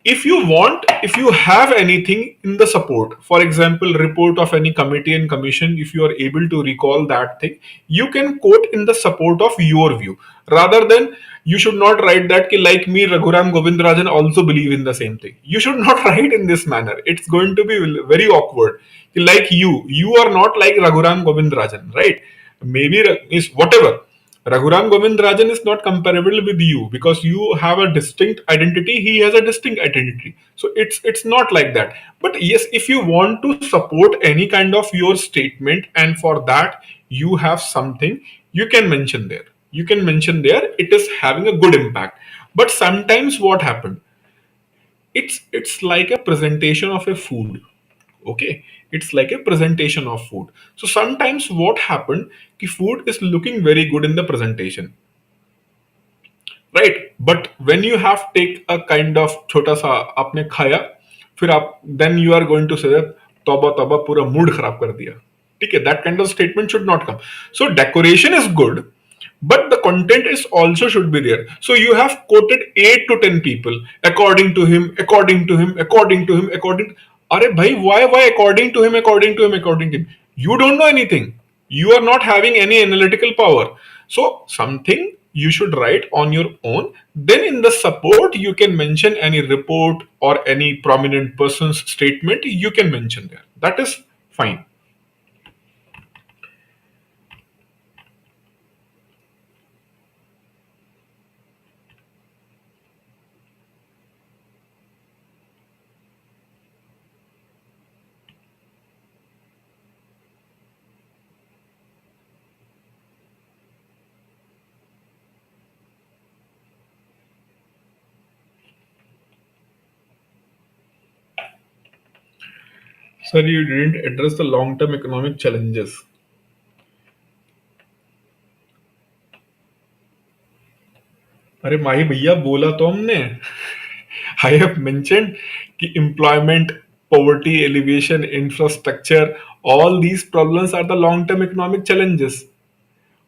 If you want, if you have anything in the support, for example, report of any committee and commission, if you are able to recall that thing, you can quote in the support of your view, rather than you should not write that ki, like me, Raghuram Govindrajan also believe in the same thing. You should not write in this manner. It's going to be very awkward. Ki, like you are not like Raghuram Govindrajan, right? Maybe is whatever. Raghuram Govindrajan is not comparable with you because you have a distinct identity. He has a distinct identity. So it's not like that. But yes, if you want to support any kind of your statement, and for that you have something, you can mention there. You can mention there. It is having a good impact. But sometimes what happened? It's like a presentation of a food. Okay, it's like a presentation of food. So sometimes what happened, the food is looking very good in the presentation, right? But when you have take a kind of छोटा सा आपने खाया, फिर आप then you are going to say that तौबा तौबा पूरा mood खराब कर दिया. ठीक है, that kind of statement should not come. So decoration is good, but the content is also should be there. So you have quoted 8 to 10 people according to him, according to him, according to him, according. अरे भाई, why according to him, according to him, according to him? You don't know anything. You are not having any analytical power. So something you should write on your own. Then in the support you can mention any report or any prominent person's statement. You can mention there. That is fine. Sir, you didn't address the long term economic challenges. अरे माही भैया बोला तो हमने. I have mentioned कि employment, poverty, elevation, infrastructure, all these problems are the long term economic challenges.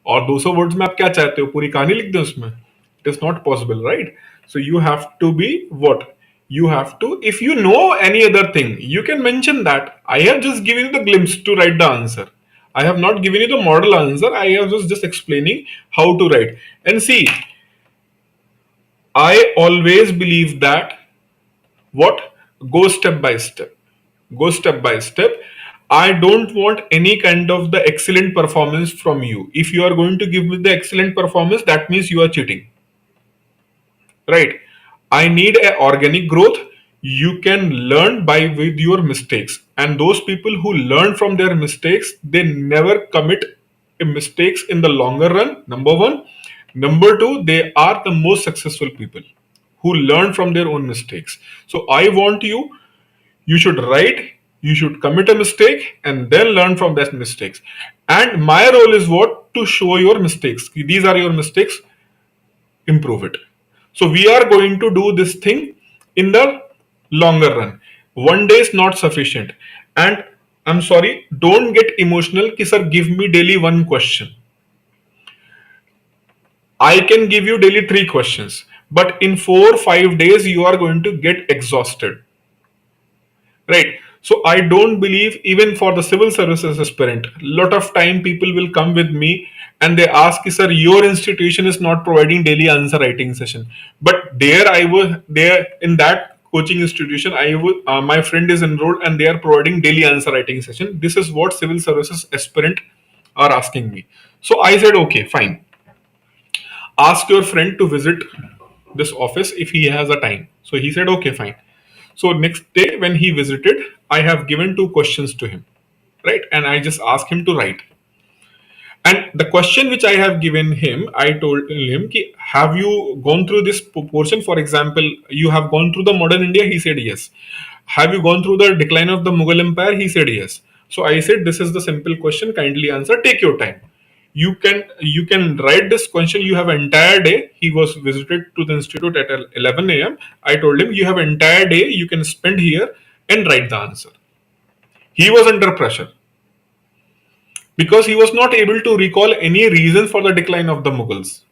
और 200 words में आप क्या चाहते हो, पूरी कहानी लिख दें उसमें? It is not possible, right? So you have to be what, you have to, if you know any other thing, you can mention that. I have just given you the glimpse to write the answer. I have not given you the model answer. I have just explaining how to write. And see, I always believe that what, go step by step, go step by step. I don't want any kind of the excellent performance from you. If you are going to give me the excellent performance, that means you are cheating, right? I need a organic growth. You can learn by with your mistakes, and those people who learn from their mistakes, they never commit mistakes in the longer run. Number one. Number two, they are the most successful people who learn from their own mistakes. So I want you, you should write, you should commit a mistake and then learn from that mistakes. And my role is what, to show your mistakes. These are your mistakes, improve it. So we are going to do this thing in the longer run. One day is not sufficient. And I'm sorry, don't get emotional. Ki sir, give me daily one question. I can give you daily 3 questions, but in 4 or 5 days, you are going to get exhausted, right? So I don't believe even for the civil services aspirant, lot of time people will come with me and they ask, sir, your institution is not providing daily answer writing session. But there I was there in that coaching institution, my friend is enrolled and they are providing daily answer writing session. This is what civil services aspirant are asking me. So I said, okay, fine. Ask your friend to visit this office if he has a time. So he said, okay, fine. So next day when he visited, I have given 2 questions to him, right? And I just asked him to write. And the question which I have given him, I told him, ki, have you gone through this portion? For example, you have gone through the modern India? He said yes. Have you gone through the decline of the Mughal Empire? He said yes. So I said, this is the simple question. Kindly answer. Take your time. You can write this question. You have entire day. He was visited to the institute at 11 a.m. I told him, you have entire day. You can spend here and write the answer. He was under pressure because he was not able to recall any reason for the decline of the Mughals.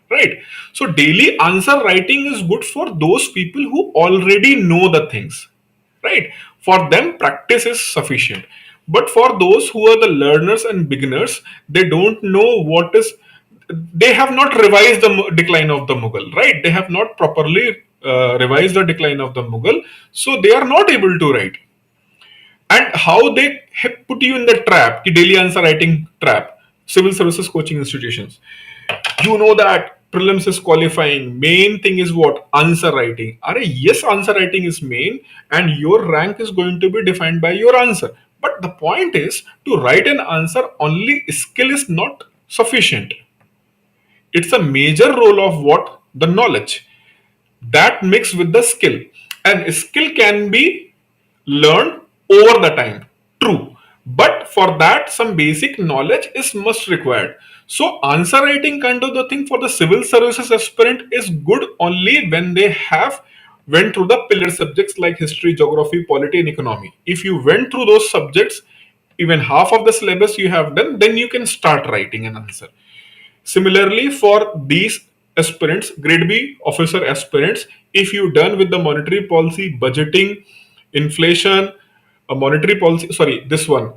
Right? So, daily answer writing is good for those people who already know the things. Right? For them, practice is sufficient. But for those who are the learners and beginners, they don't know what is. They have not revised the decline of the Mughal. Right? They have not properly revised the decline of the Mughal. So, they are not able to write. And how they put you in the trap, the daily answer writing trap, civil services coaching institutions. You know that prelims is qualifying. Main thing is what? Answer writing. Yes, answer writing is main, and your rank is going to be defined by your answer. But the point is to write an answer only skill is not sufficient. It's a major role of what? The knowledge. That mixed with the skill. And skill can be learned over the time. True. But for that, some basic knowledge is must required. So answer writing kind of the thing for the civil services aspirant is good only when they have went through the pillar subjects like history, geography, polity, and economy. If you went through those subjects, even half of the syllabus you have done, then you can start writing an answer. Similarly, for these aspirants, grade B officer aspirants, if you done with the monetary policy, budgeting, inflation, monetary policy, sorry, this one,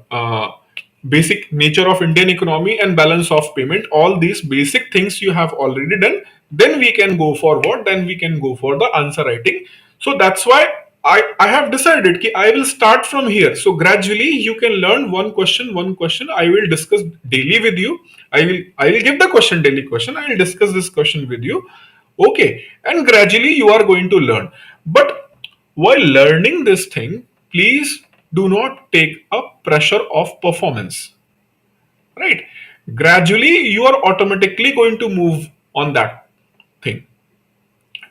basic nature of Indian economy and balance of payment, all these basic things you have already done, then we can go for what? Then we can go for the answer writing. So that's why I have decided that I will start from here. So gradually you can learn one question. I will discuss daily with you. I will give the question daily question. I will discuss this question with you. Okay. And gradually you are going to learn. But while learning this thing, please do not take a pressure of performance. Right? Gradually you are automatically going to move on that thing,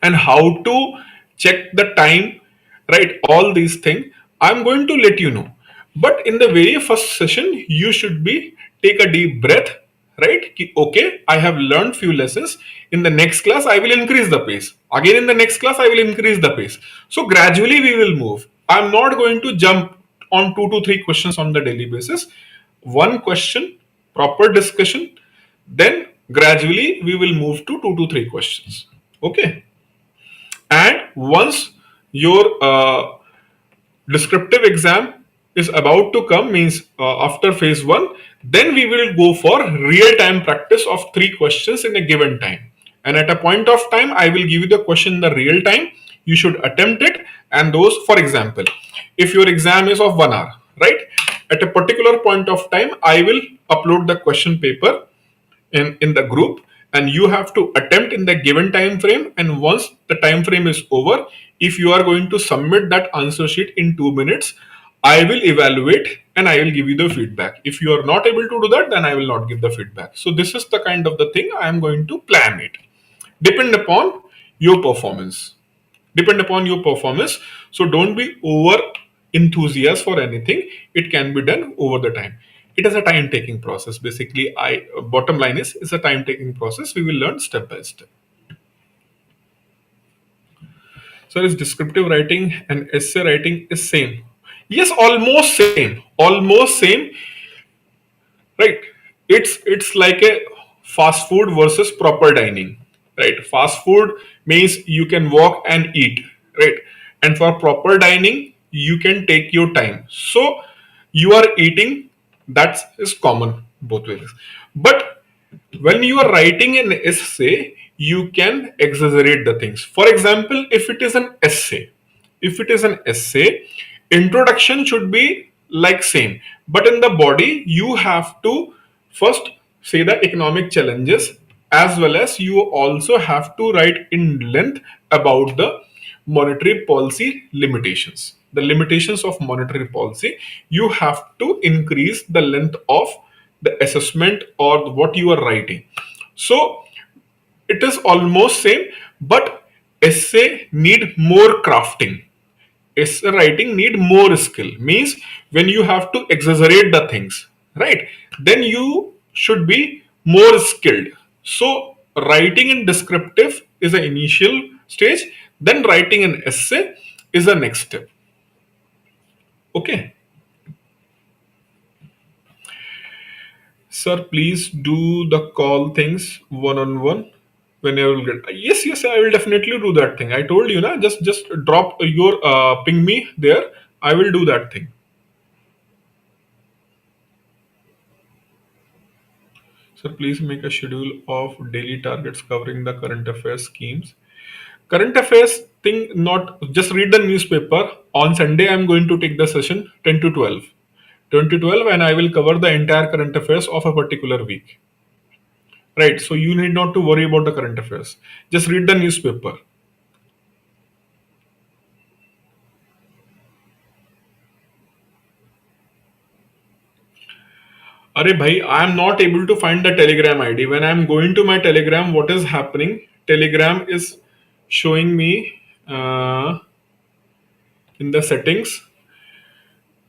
and how to check the time, right? All these things I'm going to let you know. But in the very first session, you should be take a deep breath, right? Okay, I have learned few lessons. In the next class, I will increase the pace. Again, in the next class, I will increase the pace. So gradually, we will move. I'm not going to jump on 2 to 3 questions on the daily basis. One question, proper discussion, then gradually we will move to 2 to 3 questions. Okay. And once your descriptive exam is about to come, means after phase 1, then we will go for real time practice of 3 questions in a given time. And at a point of time, I will give you the question in the real time. You should attempt it. And those, for example, if your exam is of 1 hour, right, at a particular point of time, I will upload the question paper in the group, and you have to attempt in the given time frame. And once the time frame is over, if you are going to submit that answer sheet in 2 minutes, I will evaluate and I will give you the feedback. If you are not able to do that, then I will not give the feedback. So this is the kind of the thing I am going to plan it. Depend upon your performance. Depend upon your performance. So don't be over enthusiastic for anything. It can be done over the time. It is a time taking process. Basically, bottom line is it's a time taking process. We will learn step by step. So is descriptive writing and essay writing is same? Yes, almost same. Almost same. Right. It's like a fast food versus proper dining, right? Fast food means you can walk and eat, right? And for proper dining you can take your time, so you are eating. That is common both ways. But when you are writing an essay, you can exaggerate the things. For example, if it is an essay, introduction should be like same, but in the body you have to first say the economic challenges, as well as you also have to write in length about the monetary policy limitations. The limitations of monetary policy, you have to increase the length of the assessment or what you are writing. So it is almost same, but essay need more crafting. Essay writing need more skill. Means when you have to exaggerate the things, right? Then you should be more skilled. So writing in descriptive is an initial stage. Then writing an essay is the next step. Okay. Sir, please do the call things one on one when you will get. Yes, yes, I will definitely do that thing. I told you, na. Just drop your ping me there. I will do that thing. Sir, please make a schedule of daily targets covering the current affairs schemes. Current affairs thing, not just read the newspaper. On Sunday, I'm going to take the session 10 to 12. 10 to 12, and I will cover the entire current affairs of a particular week. Right, so you need not to worry about the current affairs. Just read the newspaper. Arey bhai, I am not able to find the Telegram ID. When I am going to my Telegram, what is happening? Telegram is showing me in the settings.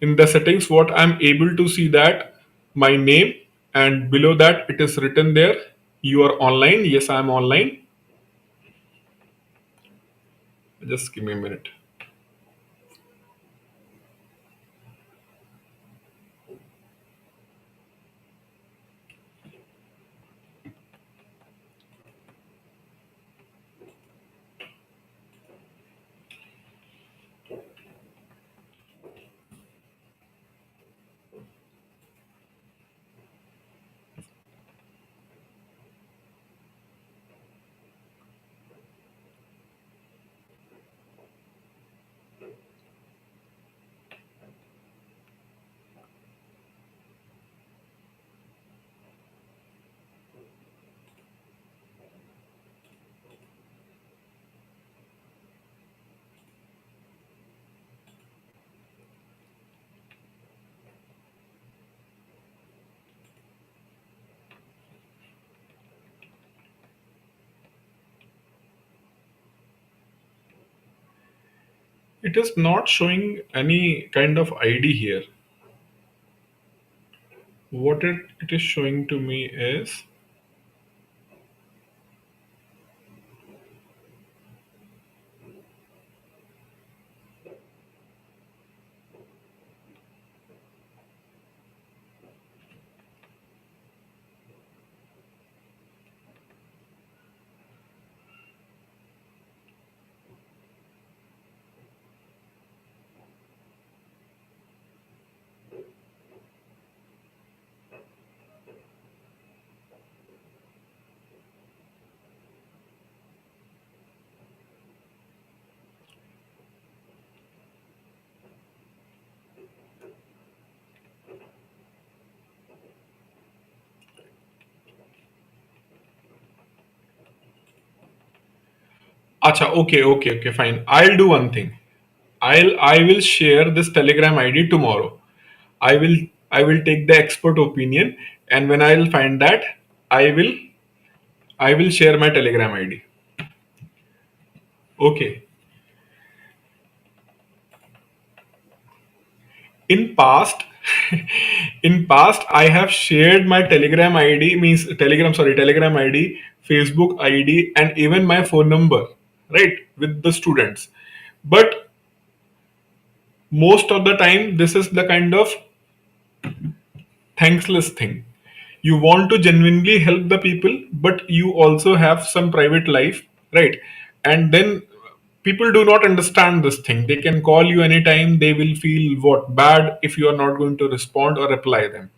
In the settings, what I am able to see that my name, and below that it is written there. You are online. Yes, I am online. Just give me a minute. It is not showing any kind of ID here. What it is showing to me is, acha, okay, fine. I'll do one thing. I will share this Telegram ID tomorrow. I will I will take the expert opinion, and when I'll find that, I will I will share my Telegram ID. Okay. In past, in past, I have shared my Telegram ID, means Telegram ID, Facebook ID, and even my phone number, right, with the students. But most of the time, this is the kind of thankless thing. You want to genuinely help the people, but you also have some private life, right? And then people do not understand this thing. They can call you anytime. They will feel what bad if you are not going to respond or reply them,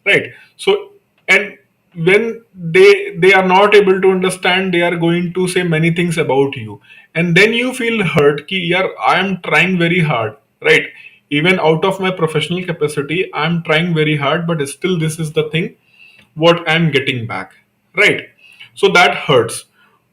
right? So, and when they are not able to understand, they are going to say many things about you, and then you feel hurt ki yaar, I am trying very hard, right? Even out of my professional capacity, I am trying very hard, but still this is the thing what I'm getting back, right? So that hurts.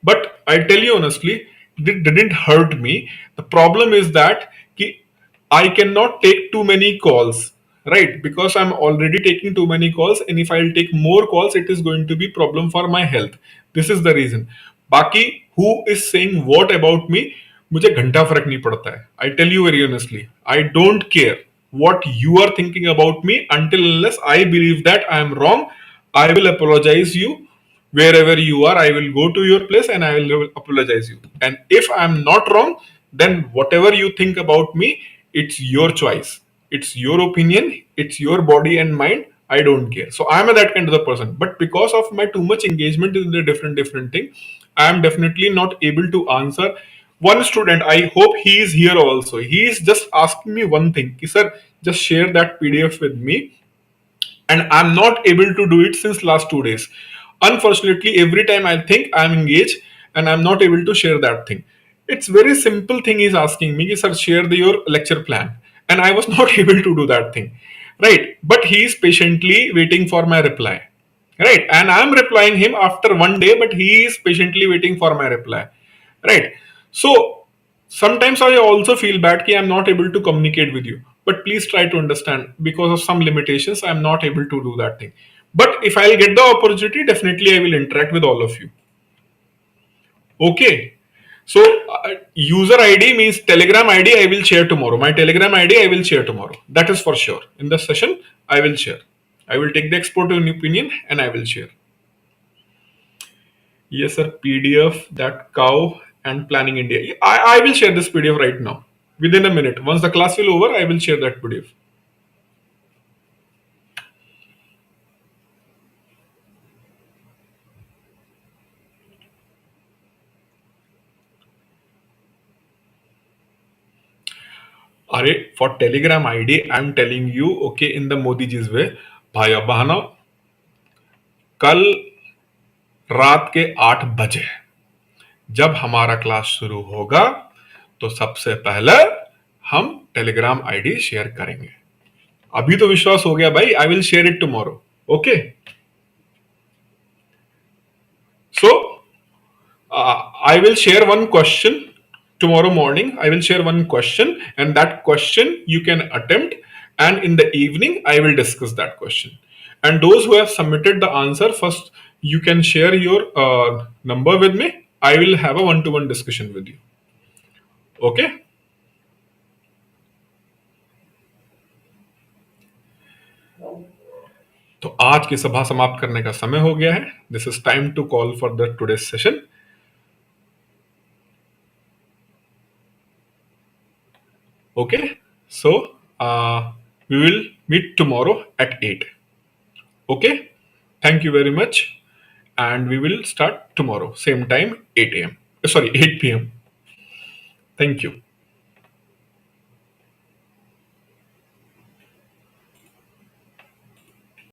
But I tell you honestly, it didn't hurt me. The problem is that ki I cannot take too many calls, right? Because I'm already taking too many calls, and if I'll take more calls, it is going to be problem for my health. This is the reason. बाकी who is saying what about me, मुझे घंटा फर्क नहीं पड़ता है. I tell you very honestly, I don't care what you are thinking about me until unless I believe that I am wrong. I will apologize you wherever you are. I will go to your place and I will apologize you. And if I am not wrong, then whatever you think about me, it's your choice, it's your opinion, it's your body and mind. I don't care. So I'm that kind of the person, but because of my too much engagement in the different thing, I am definitely not able to answer. One student, I hope he is here also, he is just asking me one thing, sir, just share that PDF with me, and I'm not able to do it since last 2 days. Unfortunately, every time I think I'm engaged and I'm not able to share that thing. It's very simple thing he's asking me, sir, share your lecture plan. And I was not able to do that thing. Right. But he is patiently waiting for my reply. Right. And I'm replying him after 1 day, but he is patiently waiting for my reply. Right. So sometimes I also feel bad that I'm not able to communicate with you. But please try to understand, because of some limitations, I'm not able to do that thing. But if I'll get the opportunity, definitely I will interact with all of you. Okay. So user ID means Telegram ID I will share tomorrow. My Telegram ID I will share tomorrow. That is for sure. In the session, I will share. I will take the export opinion and I will share. Yes, sir. PDF, that cow and planning India. I will share this PDF right now. Within a minute. Once the class will over, I will share that PDF. अरे for Telegram ID, I'm telling you, okay, in the Modi ji's way, भाई और बहनों, कल रात के 8 बजे जब हमारा क्लास शुरू होगा, तो सबसे पहले हम टेलीग्राम आईडी शेयर करेंगे. अभी तो विश्वास हो गया भाई. I will share it tomorrow. Okay. So I will share one question tomorrow morning. I will share one question, and that question you can attempt. And in the evening, I will discuss that question. And those who have submitted the answer first, you can share your number with me. I will have a one-to-one discussion with you. Okay. तो आज की सभा समाप्त करने का समय हो गया है. This is time to call for the today's session. Okay. So we will meet tomorrow at 8. Okay. Thank you very much. And we will start tomorrow, same time, 8 a.m. Sorry, 8 p.m. Thank you.